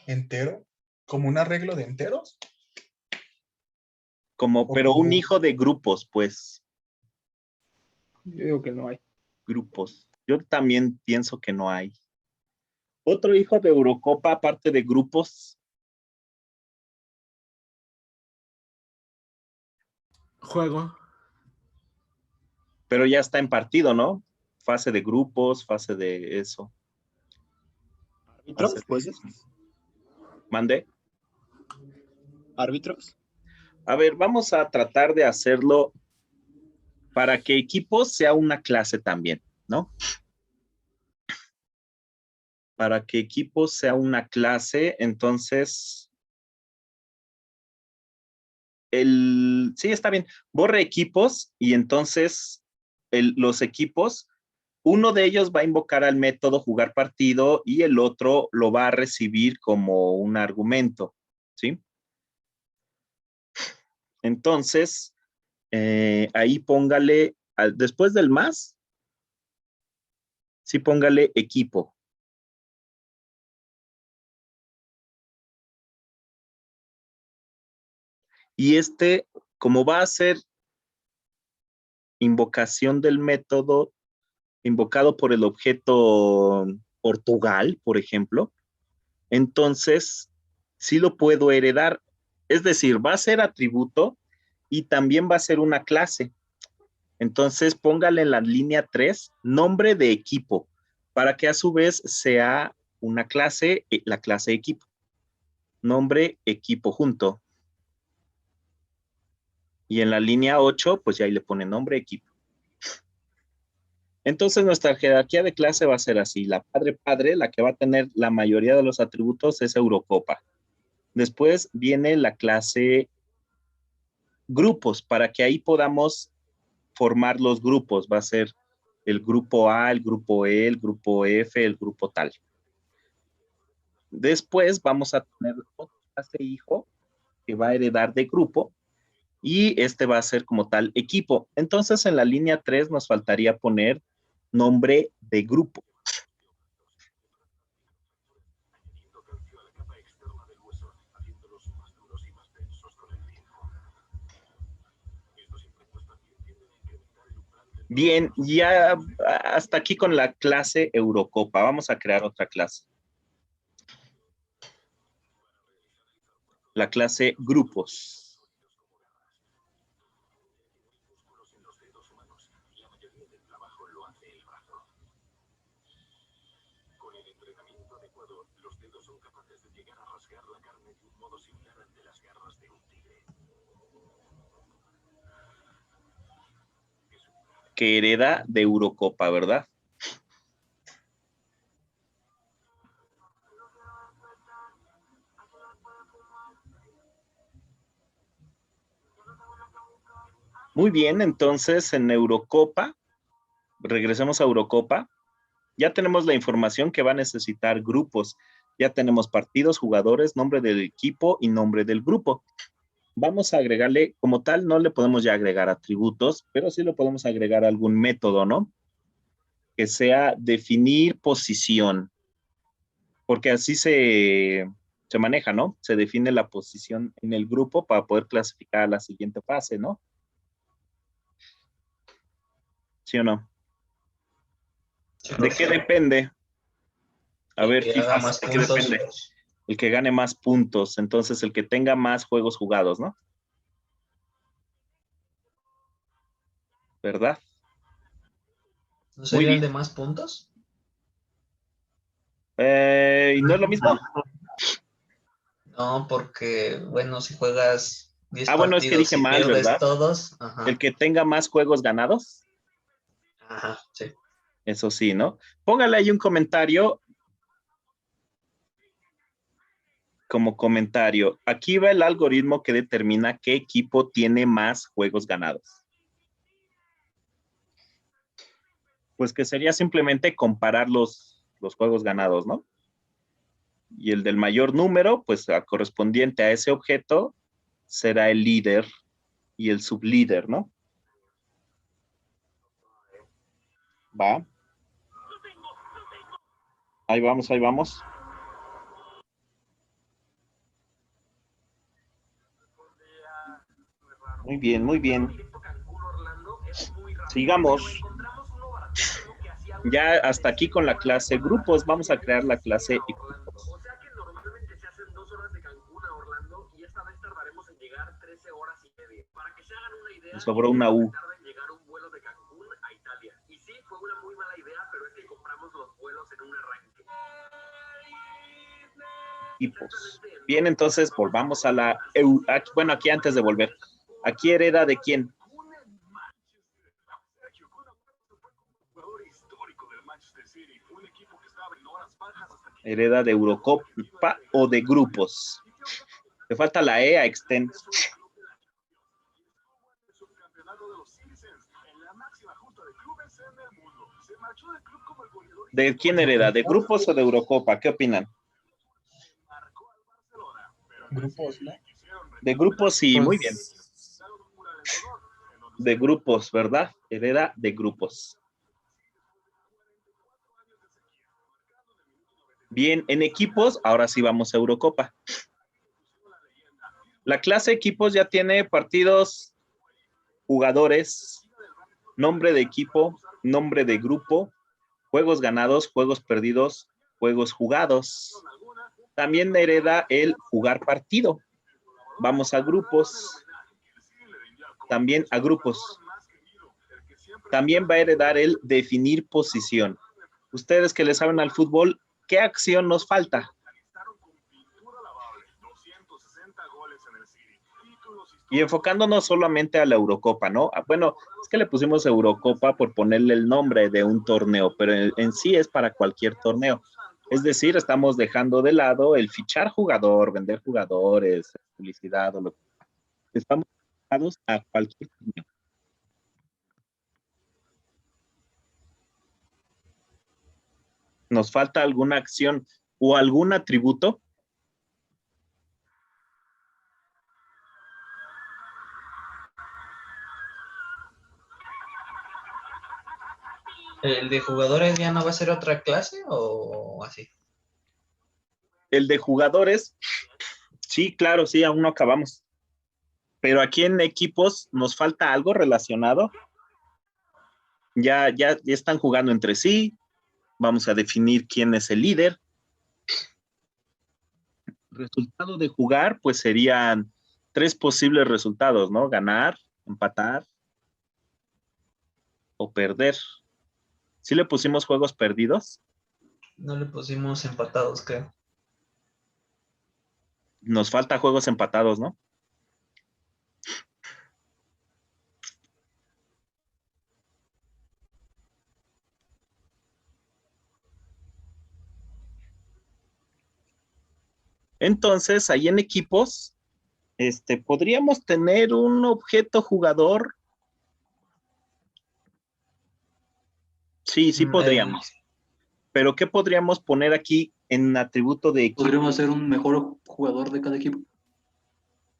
entero, como un arreglo de enteros. Pero un hijo de grupos, pues. Yo digo que no hay. Grupos. Yo también pienso que no hay. Otro hijo de Eurocopa, aparte de grupos. Juego. Pero ya está en partido, ¿no? Fase de grupos, fase de eso. ¿Árbitros? Pues. ¿Mande? ¿Árbitros? A ver, vamos a tratar de hacerlo para que equipos sea una clase también, ¿no? Para que equipos sea una clase, entonces... Sí, está bien. Borre equipos y entonces los equipos, uno de ellos va a invocar al método jugar partido y el otro lo va a recibir como un argumento, ¿sí? Entonces, ahí póngale, después del más, sí póngale equipo. Y como va a ser invocación del método, invocado por el objeto Portugal, por ejemplo, entonces sí lo puedo heredar. Es decir, va a ser atributo y también va a ser una clase. Entonces póngale en la línea 3 nombre de equipo para que a su vez sea una clase, la clase equipo. Nombre equipo junto. Y en la línea 8, pues ya ahí le pone nombre equipo. Entonces nuestra jerarquía de clase va a ser así. La padre, la que va a tener la mayoría de los atributos es Eurocopa. Después viene la clase grupos, para que ahí podamos formar los grupos. Va a ser el grupo A, el grupo E, el grupo F, el grupo tal. Después vamos a tener otra clase hijo que va a heredar de grupo y este va a ser como tal equipo. Entonces en la línea 3 nos faltaría poner nombre de grupo. Bien, ya hasta aquí con la clase Eurocopa. Vamos a crear otra clase. La clase grupos. Que hereda de Eurocopa, ¿verdad? Muy bien, entonces en Eurocopa, regresemos a Eurocopa, ya tenemos la información que va a necesitar grupos, ya tenemos partidos, jugadores, nombre del equipo y nombre del grupo. Vamos a agregarle, como tal, no le podemos ya agregar atributos, pero sí le podemos agregar algún método, ¿no? Que sea definir posición, porque así se maneja, ¿no? Se define la posición en el grupo para poder clasificar a la siguiente fase, ¿no? ¿Sí o no? ¿De qué depende? A ver, FIFA, ¿de qué depende? El que gane más puntos, entonces el que tenga más juegos jugados, ¿no? ¿Verdad? ¿No sería el de más puntos? ¿Y no es lo mismo? No, porque, bueno, si juegas 10 partidos bueno, es que dije y mal, pierdes ¿verdad? todos. Ajá. El que tenga más juegos ganados. Ajá, sí. Eso sí, ¿no? Póngale ahí un comentario. Como comentario, aquí va el algoritmo que determina qué equipo tiene más juegos ganados. Pues que sería simplemente comparar los juegos ganados, ¿no? Y el del mayor número, pues correspondiente a ese objeto, será el líder y el sublíder, ¿no? Va. Ahí vamos, ahí vamos. Muy bien, muy bien. Sigamos. Ya hasta aquí con la clase grupos, vamos a crear la clase equipos. Me sobró una U. Equipos. Bien, entonces volvamos a la... Bueno, aquí antes de volver. ¿Aquí hereda de quién? Hereda de Eurocopa o de grupos. Te falta la E a extend. ¿De quién hereda? ¿De grupos o de Eurocopa? ¿Qué opinan? Grupos, ¿no? De grupos, sí, Pues, muy bien. De grupos, ¿verdad? Hereda de grupos. Bien, en equipos, ahora sí vamos a Eurocopa. La clase equipos ya tiene partidos, jugadores, nombre de equipo, nombre de grupo, juegos ganados, juegos perdidos, juegos jugados. También hereda el jugar partido. Vamos a grupos. También a grupos. También va a heredar el definir posición. Ustedes que le saben al fútbol, ¿qué acción nos falta? Y enfocándonos solamente a la Eurocopa, ¿no? Bueno, es que le pusimos Eurocopa por ponerle el nombre de un torneo, pero en sí es para cualquier torneo. Es decir, estamos dejando de lado el fichar jugador, vender jugadores, publicidad o lo que sea. Estamos enfocados a cualquier torneo. ¿Nos falta alguna acción o algún atributo? ¿El de jugadores ya no va a ser otra clase o así? El de jugadores, sí, claro, sí, aún no acabamos. Pero aquí en equipos nos falta algo relacionado. Ya están jugando entre sí. Vamos a definir quién es el líder. Resultado de jugar, pues serían 3 posibles resultados, ¿no? Ganar, empatar o perder. ¿Sí le pusimos juegos perdidos? No le pusimos empatados, creo. Nos falta juegos empatados, ¿no? Entonces, ahí en equipos, podríamos tener un objeto jugador. Sí, podríamos. Pero ¿qué podríamos poner aquí en atributo de equipo? Podríamos hacer un mejor jugador de cada equipo.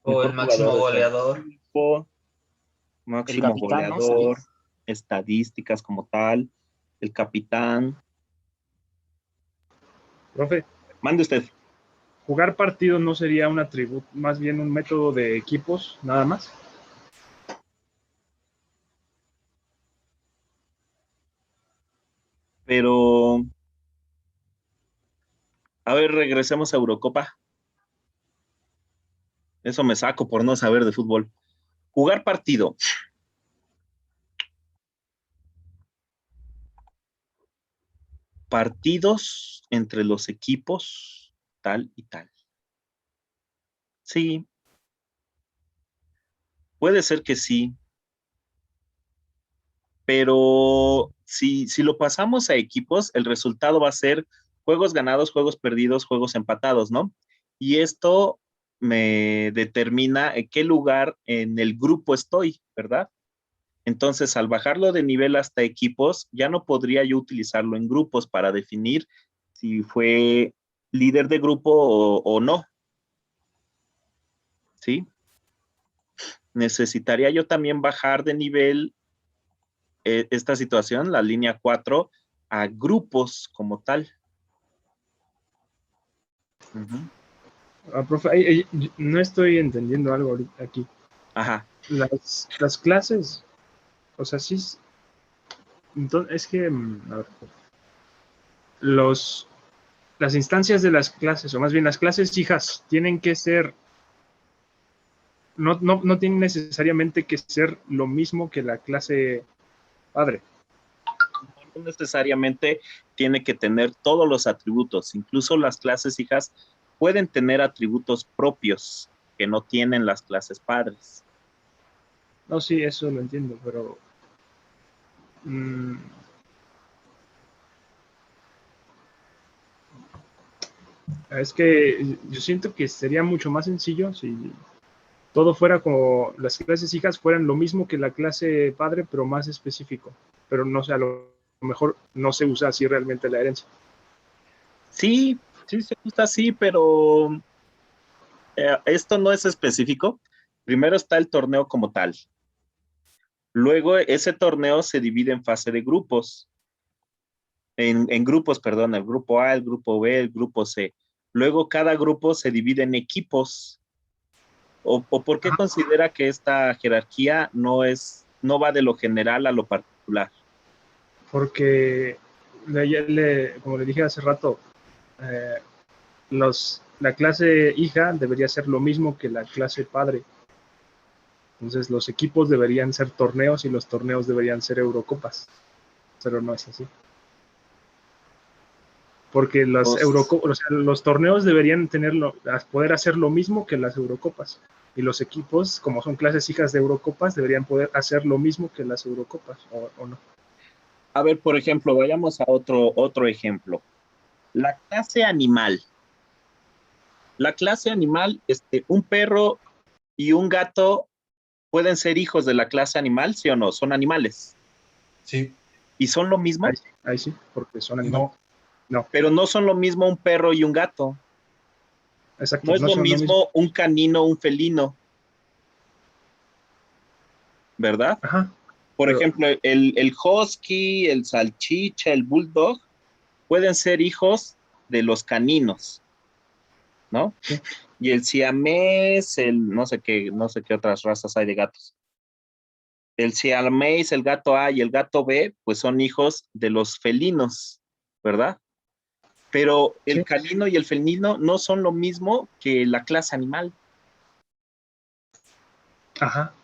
O el máximo goleador. Máximo capitán, goleador, ¿no? Estadísticas como tal, el capitán. Profe. Mande usted. ¿Jugar partido no sería un atributo, más bien un método de equipos, nada más? Pero, a ver, regresemos a Eurocopa. Eso me saco por no saber de fútbol. Jugar partido. Partidos entre los equipos, tal y tal. Sí. Puede ser que sí. Pero si lo pasamos a equipos, el resultado va a ser juegos ganados, juegos perdidos, juegos empatados, ¿no? Y esto me determina en qué lugar en el grupo estoy, ¿verdad? Entonces, al bajarlo de nivel hasta equipos, ya no podría yo utilizarlo en grupos para definir si fue líder de grupo o no. ¿Sí? Necesitaría yo también bajar de nivel esta situación, la línea 4, a grupos como tal. Profe, no estoy entendiendo algo ahorita aquí. Ajá. Las clases, o sea, sí. Entonces, es que, a ver, las instancias de las clases, o más bien las clases hijas, tienen que ser, no tienen necesariamente que ser lo mismo que la clase padre. No necesariamente tiene que tener todos los atributos, incluso las clases hijas pueden tener atributos propios que no tienen las clases padres. No, sí, eso lo entiendo, pero es que yo siento que sería mucho más sencillo si todo fuera como las clases hijas fueran lo mismo que la clase padre, pero más específico. Pero no sé, a lo mejor no se usa así realmente la herencia. Sí se usa así, pero esto no es específico. Primero está el torneo como tal. Luego ese torneo se divide en fase de grupos. En grupos, perdón, el grupo A, el grupo B, el grupo C. Luego cada grupo se divide en equipos. ¿O por qué considera que esta jerarquía no va de lo general a lo particular? Porque, como le dije hace rato, la clase hija debería ser lo mismo que la clase padre. Entonces los equipos deberían ser torneos y los torneos deberían ser Eurocopas. Pero no es así. porque las Eurocopas, o sea, los torneos deberían poder hacer lo mismo que las Eurocopas. Y los equipos, como son clases hijas de Eurocopas, deberían poder hacer lo mismo que las Eurocopas, ¿o no? A ver, por ejemplo, vayamos a otro ejemplo. La clase animal. La clase animal, un perro y un gato pueden ser hijos de la clase animal, ¿sí o no? Son animales. Sí. ¿Y son lo mismo? Ahí sí, porque son animales. No. Pero no son lo mismo un perro y un gato. Exacto. No es lo mismo un canino, un felino. ¿Verdad? Ajá. Por ejemplo, el husky, el salchicha, el bulldog, pueden ser hijos de los caninos, ¿no? Sí. Y el siamés, no sé qué otras razas hay de gatos. El siamés, el gato A y el gato B, pues son hijos de los felinos, ¿verdad? Pero el canino y el felino no son lo mismo que la clase animal. Ajá,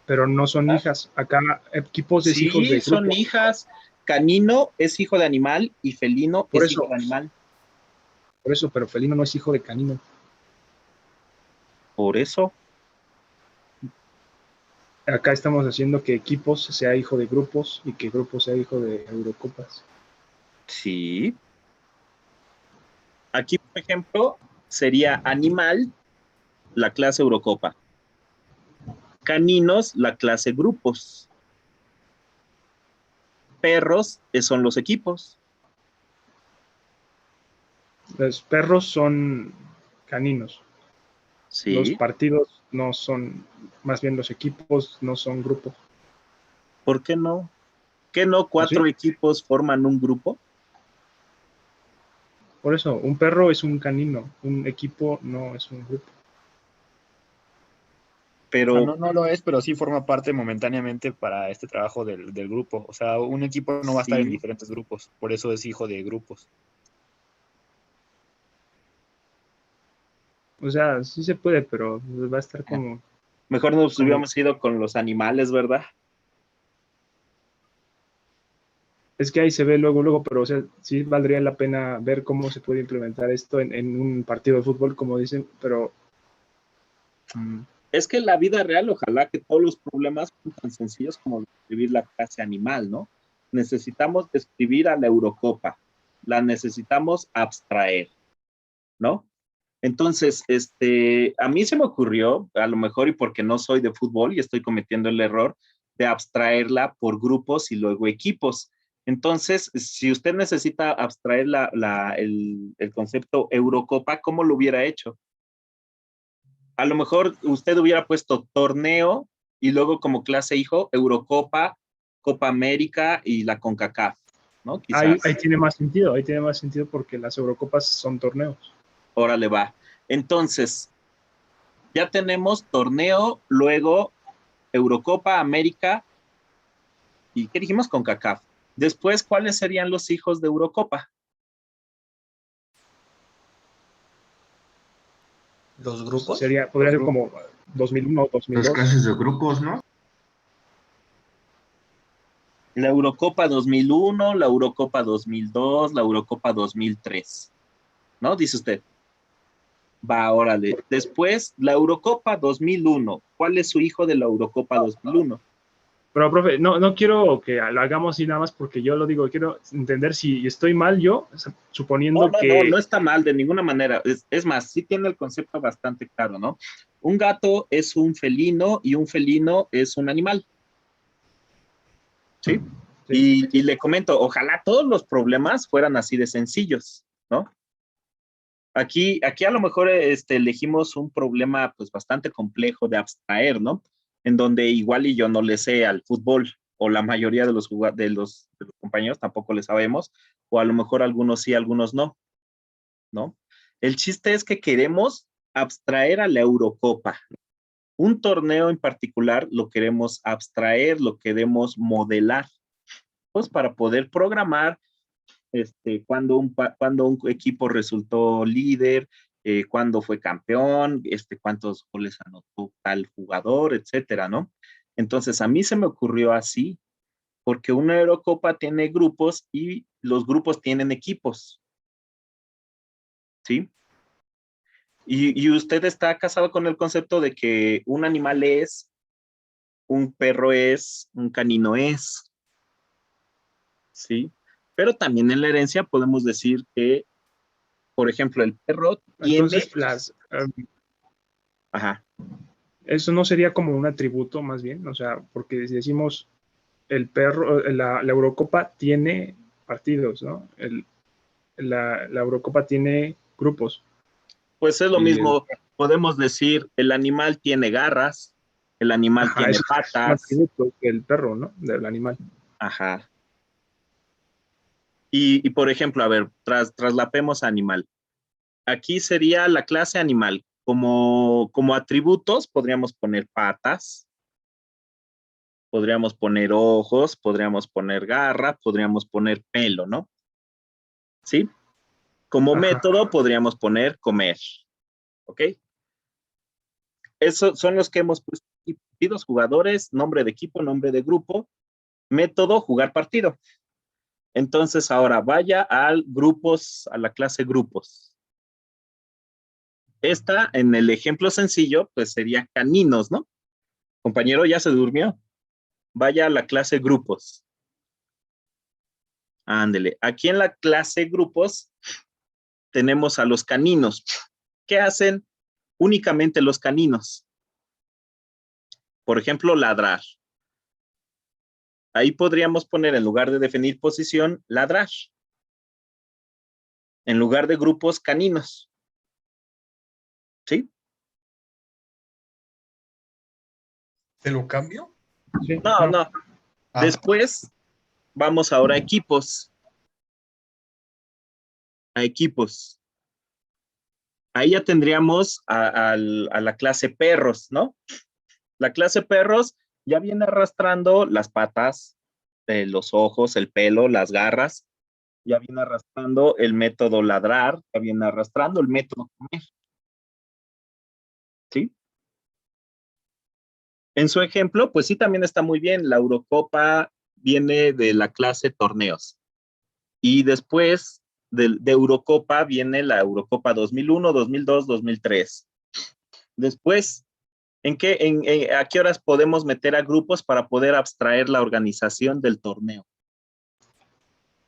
pero no son hijas. Acá equipos es hijos de grupo. Sí, son hijas. Canino es hijo de animal y felino es hijo de animal. Por eso, pero felino no es hijo de canino. Por eso. Acá estamos haciendo que equipos sea hijo de grupos y que grupos sea hijo de Eurocopas. Sí. Aquí, por ejemplo, sería animal, la clase Eurocopa. Caninos, la clase grupos. Perros son los equipos. Los perros son caninos. Sí. Los partidos no son, más bien los equipos no son grupos. ¿Por qué no? ¿Qué no 4 equipos forman un grupo? Por eso, un perro es un canino, un equipo no es un grupo. Pero... O sea, no lo es, pero sí forma parte momentáneamente para este trabajo del grupo. O sea, un equipo no va a estar en diferentes grupos, por eso es hijo de grupos. O sea, sí se puede, pero va a estar como... Mejor nos hubiéramos ido con los animales, ¿verdad? Es que ahí se ve luego, pero o sea, sí valdría la pena ver cómo se puede implementar esto en un partido de fútbol, como dicen, pero... Es que en la vida real, ojalá que todos los problemas son tan sencillos como describir la clase animal, ¿no? Necesitamos describir a la Eurocopa, la necesitamos abstraer, ¿no? Entonces, a mí se me ocurrió, a lo mejor y porque no soy de fútbol y estoy cometiendo el error de abstraerla por grupos y luego equipos. Entonces, si usted necesita abstraer el concepto Eurocopa, ¿cómo lo hubiera hecho? A lo mejor usted hubiera puesto torneo y luego como clase hijo, Eurocopa, Copa América y la CONCACAF, ¿no? Ahí tiene más sentido porque las Eurocopas son torneos. Órale, va. Entonces, ya tenemos torneo, luego Eurocopa, América y ¿qué dijimos? CONCACAF. Después, ¿cuáles serían los hijos de Eurocopa? ¿Los grupos? Podría ser como 2001 o 2002. Las clases de grupos, ¿no? La Eurocopa 2001, la Eurocopa 2002, la Eurocopa 2003. ¿No? Dice usted. Va, órale. Después, la Eurocopa 2001. ¿Cuál es su hijo de la Eurocopa 2001? Pero, profe, no quiero que lo hagamos así nada más porque yo lo digo. Quiero entender si estoy mal yo, suponiendo que... No está mal de ninguna manera. Es más, sí tiene el concepto bastante claro, ¿no? Un gato es un felino y un felino es un animal. ¿Sí? Y le comento, ojalá todos los problemas fueran así de sencillos, ¿no? Aquí a lo mejor elegimos un problema pues bastante complejo de abstraer, ¿no? En donde igual y yo no le sé al fútbol, o la mayoría de los compañeros tampoco le sabemos, o a lo mejor algunos sí, algunos no, ¿no? El chiste es que queremos abstraer a la Eurocopa. Un torneo en particular lo queremos abstraer, lo queremos modelar, pues para poder programar cuando un equipo resultó líder, cuándo fue campeón, cuántos goles anotó tal jugador, etcétera, ¿no? Entonces, a mí se me ocurrió así, porque una Eurocopa tiene grupos y los grupos tienen equipos. ¿sí? Y usted está casado con el concepto de que un animal es, un perro es, un canino es, ¿sí? Pero también en la herencia podemos decir que, por ejemplo, el perro tiene... Entonces, Ajá. eso no sería como un atributo más bien, o sea, porque si decimos el perro, la Eurocopa tiene partidos, ¿no? La Eurocopa tiene grupos. Pues es lo Y mismo, podemos decir, el animal tiene garras, el animal Ajá, tiene eso es un patas. atributo del perro, ¿no? Del animal. Ajá. Y por ejemplo, a ver, traslapemos a animal. Aquí sería la clase animal. Como atributos podríamos poner patas, podríamos poner ojos, podríamos poner garra, podríamos poner pelo, ¿no? ¿Sí? Como método podríamos poner comer, ¿ok? Esos son los que hemos puesto aquí. Partidos, jugadores, nombre de equipo, nombre de grupo, método, jugar partido. Entonces ahora vaya al grupos, a la clase grupos. Esta, en el ejemplo sencillo, pues sería caninos, ¿no? Compañero, ya se durmió. Vaya a la clase grupos. Ándele. Aquí en la clase grupos tenemos a los caninos. ¿Qué hacen únicamente los caninos? Por ejemplo, ladrar. Ahí podríamos poner, en lugar de definir posición, ladrar. En lugar de grupos, caninos. ¿Sí? ¿Te lo cambio? Sí, no. Después, vamos ahora a equipos. A equipos. Ahí ya tendríamos a la clase perros, ¿no? La clase perros ya viene arrastrando las patas, los ojos, el pelo, las garras, ya viene arrastrando el método ladrar, ya viene arrastrando el método comer. ¿Sí? En su ejemplo, pues sí, también está muy bien. La Eurocopa viene de la clase torneos. Y después de Eurocopa viene la Eurocopa 2001, 2002, 2003. Después, ¿a qué horas podemos meter a grupos para poder abstraer la organización del torneo?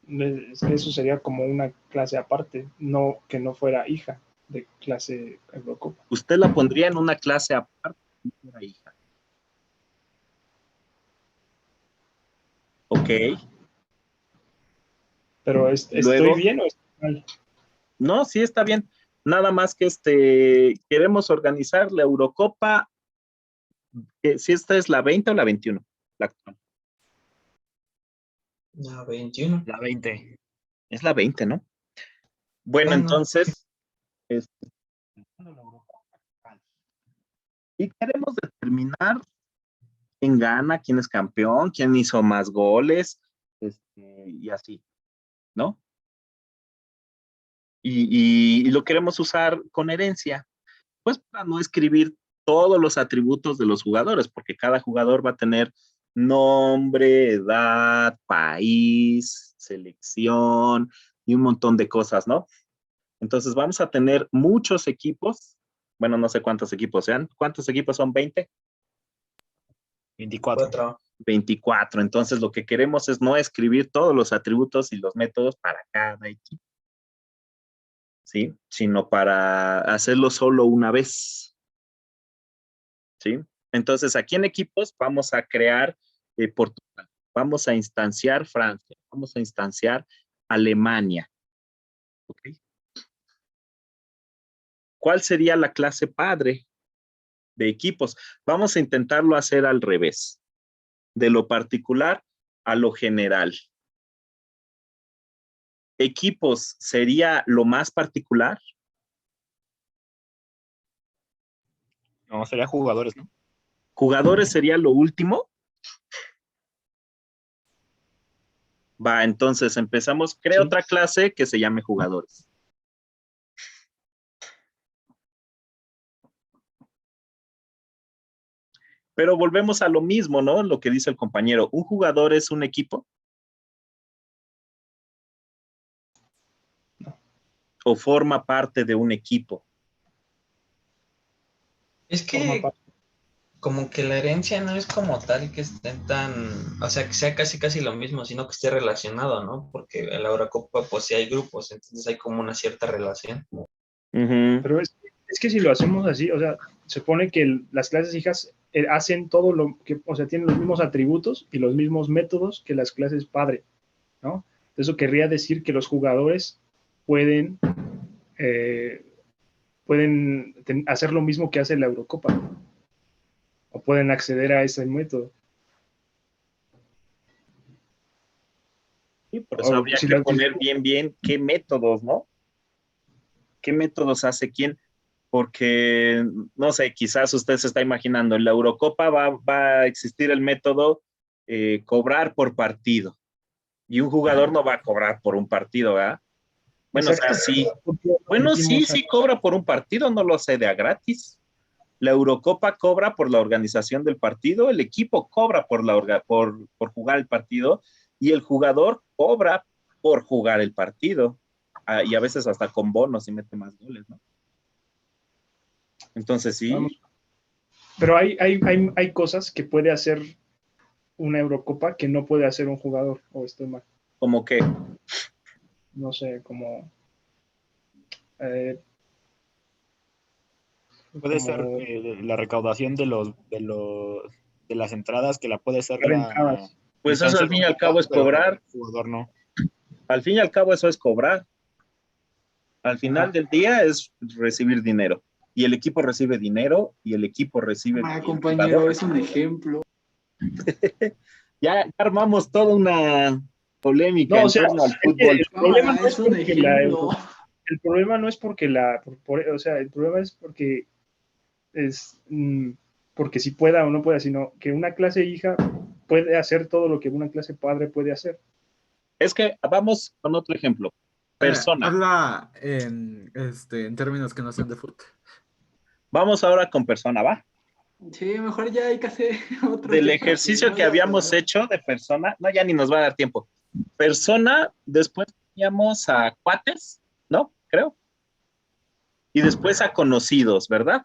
Es que eso sería como una clase aparte, no que no fuera hija de clase Eurocopa. Usted la pondría en una clase aparte si fuera hija. Ok. Pero ¿estoy bien o estoy mal? No, sí está bien. Nada más que queremos organizar la Eurocopa, si esta es la 20 o la 21, la actual. La 21. La 20. Es la 20, ¿no? Bueno, entonces, y queremos determinar quién gana, quién es campeón, quién hizo más goles, y así, ¿no? Y lo queremos usar con herencia, pues para no escribir todos los atributos de los jugadores, porque cada jugador va a tener nombre, edad, país, selección y un montón de cosas, ¿no? Entonces vamos a tener muchos equipos, bueno, no sé cuántos equipos sean. ¿Cuántos equipos son? ¿20? 24. 24. Entonces lo que queremos es no escribir todos los atributos y los métodos para cada equipo, ¿sí? Sino para hacerlo solo una vez, ¿sí? Entonces aquí en equipos vamos a crear Portugal, vamos a instanciar Francia, vamos a instanciar Alemania, ¿ok? ¿Cuál sería la clase padre de equipos? Vamos a intentarlo hacer al revés, de lo particular a lo general. Equipos sería lo más particular. No, sería jugadores, ¿no? Jugadores sería lo último. Va, entonces empezamos. Crea otra clase que se llame jugadores. Pero volvemos a lo mismo, ¿no? Lo que dice el compañero. ¿Un jugador es un equipo? o forma parte de un equipo? Es que como que la herencia no es como tal que estén tan, o sea, que sea casi casi lo mismo, sino que esté relacionado, ¿no? Porque en la Eurocopa pues sí hay grupos, entonces hay como una cierta relación. Pero es que si lo hacemos así, o sea, se supone que las clases hijas hacen todo lo que, o sea, tienen los mismos atributos y los mismos métodos que las clases padre, ¿no? Eso querría decir que los jugadores pueden, hacer lo mismo que hace la Eurocopa, o pueden acceder a ese método. Sí, por eso habría que poner bien qué métodos, ¿no? ¿Qué métodos hace quién? Porque, no sé, quizás usted se está imaginando, en la Eurocopa va a existir el método cobrar por partido. Y un jugador no va a cobrar por un partido, ¿verdad? Bueno, o sea, sí. Bueno, sí cobra por un partido, no lo sé de a gratis. La Eurocopa cobra por la organización del partido, el equipo cobra por jugar el partido y el jugador cobra por jugar el partido. Y a veces hasta con bonos y mete más goles, ¿no? Entonces sí. Pero hay cosas que puede hacer una Eurocopa que no puede hacer un jugador, o estoy mal. ¿Cómo qué? No sé, como... puede ser la recaudación de las entradas, que la puede ser la... Pues eso al fin y al cabo es cobrar. El jugador no. Al fin y al cabo eso es cobrar. Al final del día es recibir dinero. Y el equipo recibe dinero y el equipo recibe... compañero, es un ejemplo. Ya armamos toda una polémica en torno al fútbol. El problema no es porque el problema no es porque o sea, el problema es porque porque si pueda o no pueda, sino que una clase hija puede hacer todo lo que una clase padre puede hacer. Es que vamos con otro ejemplo. Persona. Habla en términos que no sean de fútbol. Vamos ahora con persona, ¿va? Sí, mejor ya hay que hacer otro. Del ejercicio que habíamos hecho de persona, no, ya ni nos va a dar tiempo. Persona, después teníamos a cuates, ¿no? Creo. Y después a conocidos, ¿verdad?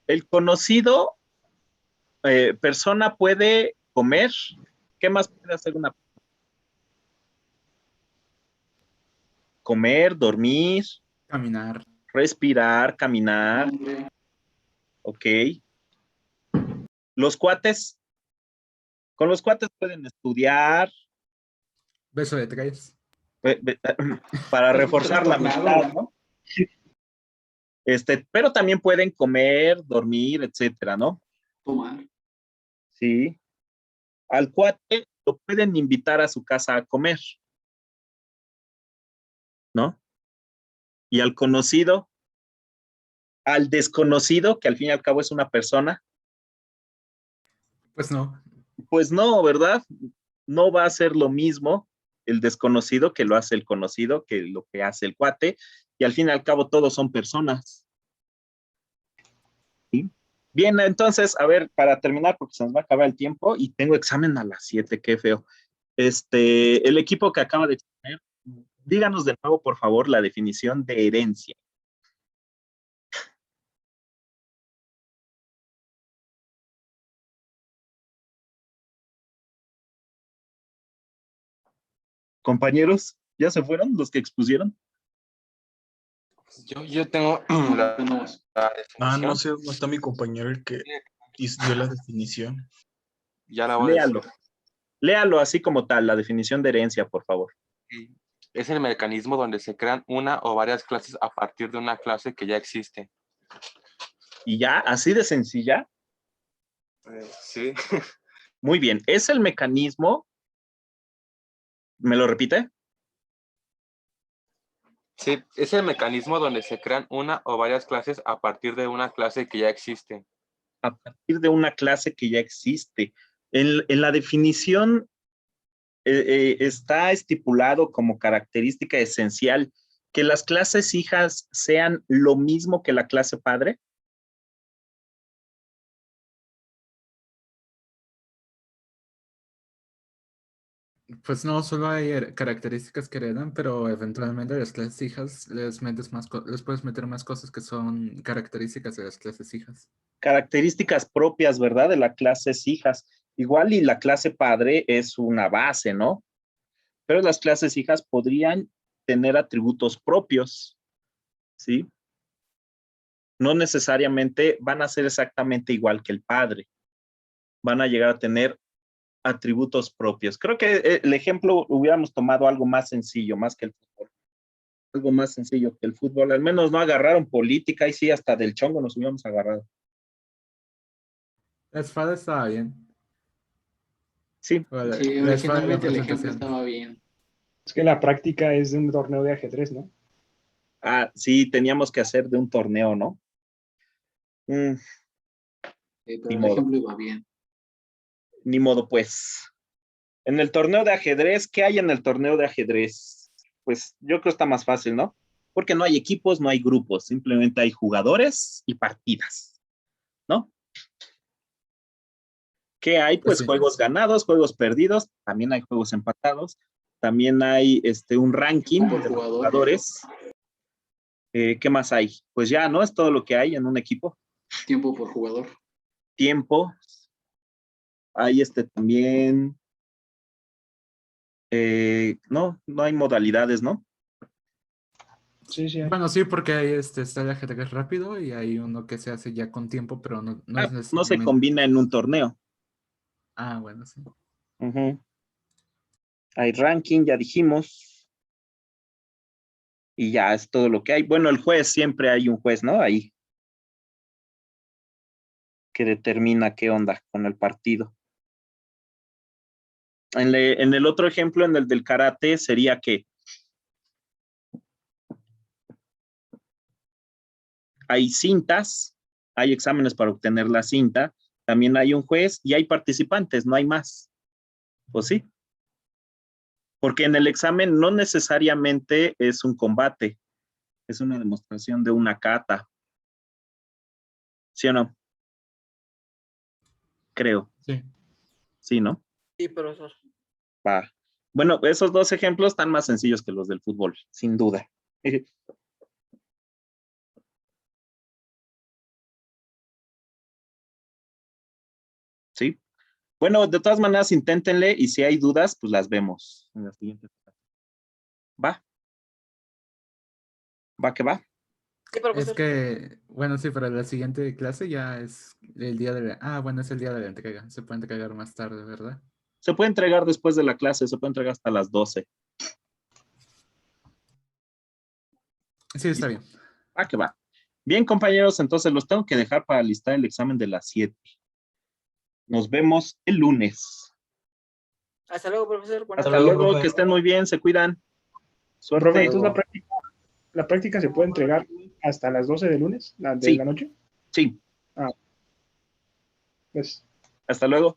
El conocido, persona puede comer. ¿Qué más puede hacer una persona? Comer, dormir. Caminar. Respirar, caminar. Ok. Los cuates. Con los cuates pueden estudiar. Beso de tres. Para reforzar la amistad, ¿no? Pero también pueden comer, dormir, etcétera, ¿no? Tomar. Sí. Al cuate lo pueden invitar a su casa a comer, ¿no? Y al conocido, al desconocido, que al fin y al cabo es una persona. Pues no. Pues no, ¿verdad? No va a ser lo mismo el desconocido que lo hace el conocido, que lo que hace el cuate, y al fin y al cabo todos son personas. ¿Sí? Bien, entonces, a ver, para terminar, porque se nos va a acabar el tiempo y tengo examen a las 7, qué feo. El equipo que acaba de exponer, díganos de nuevo, por favor, la definición de herencia. Compañeros, ¿ya se fueron los que expusieron? Yo tengo la definición. No sé, no está mi compañero el que dio la definición. Ya la voy a decir. Léalo así como tal, la definición de herencia, por favor. Es el mecanismo donde se crean una o varias clases a partir de una clase que ya existe. ¿Y ya? ¿Así de sencilla? Sí. Muy bien. Es el mecanismo... ¿Me lo repite? Sí, es el mecanismo donde se crean una o varias clases a partir de una clase que ya existe. A partir de una clase que ya existe. En la definición está estipulado como característica esencial que las clases hijas sean lo mismo que la clase padre. Pues no, solo hay características que heredan, pero eventualmente a las clases hijas les puedes meter más cosas que son características de las clases hijas. Características propias, ¿verdad? De las clases hijas. Igual y la clase padre es una base, ¿no? Pero las clases hijas podrían tener atributos propios, ¿sí? No necesariamente van a ser exactamente igual que el padre. Van a llegar a tener atributos propios. Creo que el ejemplo hubiéramos tomado algo más sencillo, más que el fútbol. Algo más sencillo que el fútbol. Al menos no agarraron política y sí, hasta del chongo nos hubiéramos agarrado. La espada estaba bien. Sí. Sí, originalmente el ejemplo estaba bien. Es que la práctica es de un torneo de ajedrez, ¿no? Ah, sí, teníamos que hacer de un torneo, ¿no? Pero el ejemplo iba bien. Ni modo, pues. En el torneo de ajedrez, ¿qué hay en el torneo de ajedrez? Pues yo creo que está más fácil, ¿no? Porque no hay equipos, no hay grupos, simplemente hay jugadores y partidas, ¿no? ¿Qué hay? Pues sí. Juegos ganados, juegos perdidos, también hay juegos empatados, también hay un ranking de los jugadores. ¿Qué más hay? Pues ya, ¿no? Es todo lo que hay en un equipo. Tiempo por jugador. Tiempo. Hay también... no hay modalidades, ¿no? Sí, sí. Bueno, sí, porque hay está el ajedrez rápido y hay uno que se hace ya con tiempo, pero no es necesariamente... No se combina en un torneo. Ah, bueno, sí. Hay ranking, ya dijimos. Y ya es todo lo que hay. Bueno, el juez, siempre hay un juez, ¿no? Ahí. Que determina qué onda con el partido. En el otro ejemplo, en el del karate, sería que hay cintas, hay exámenes para obtener la cinta, también hay un juez y hay participantes, no hay más. ¿O sí? Porque en el examen no necesariamente es un combate, es una demostración de una kata. ¿Sí o no? Creo. Sí. Sí, ¿no? Sí, profesor. Va. Bueno, esos dos ejemplos están más sencillos que los del fútbol, sin duda. ¿Sí? Bueno, de todas maneras, inténtenle y si hay dudas, pues las vemos en la siguiente. ¿Va? ¿Va que va? Sí, profesor. Es que, bueno, sí, para la siguiente clase ya es el día de la... Ah, bueno, es el día de la entrega. Se puede entregar más tarde, ¿verdad? Se puede entregar después de la clase, se puede entregar hasta las 12. Sí, está bien. Va que va. Bien, compañeros, entonces los tengo que dejar para listar el examen de las 7. Nos vemos el lunes. Hasta luego, profesor. Hasta luego, que estén muy bien, se cuidan. Suerte. Profe, entonces la práctica se puede entregar hasta las 12 de lunes, de la noche. Sí. Ah. Pues. Hasta luego.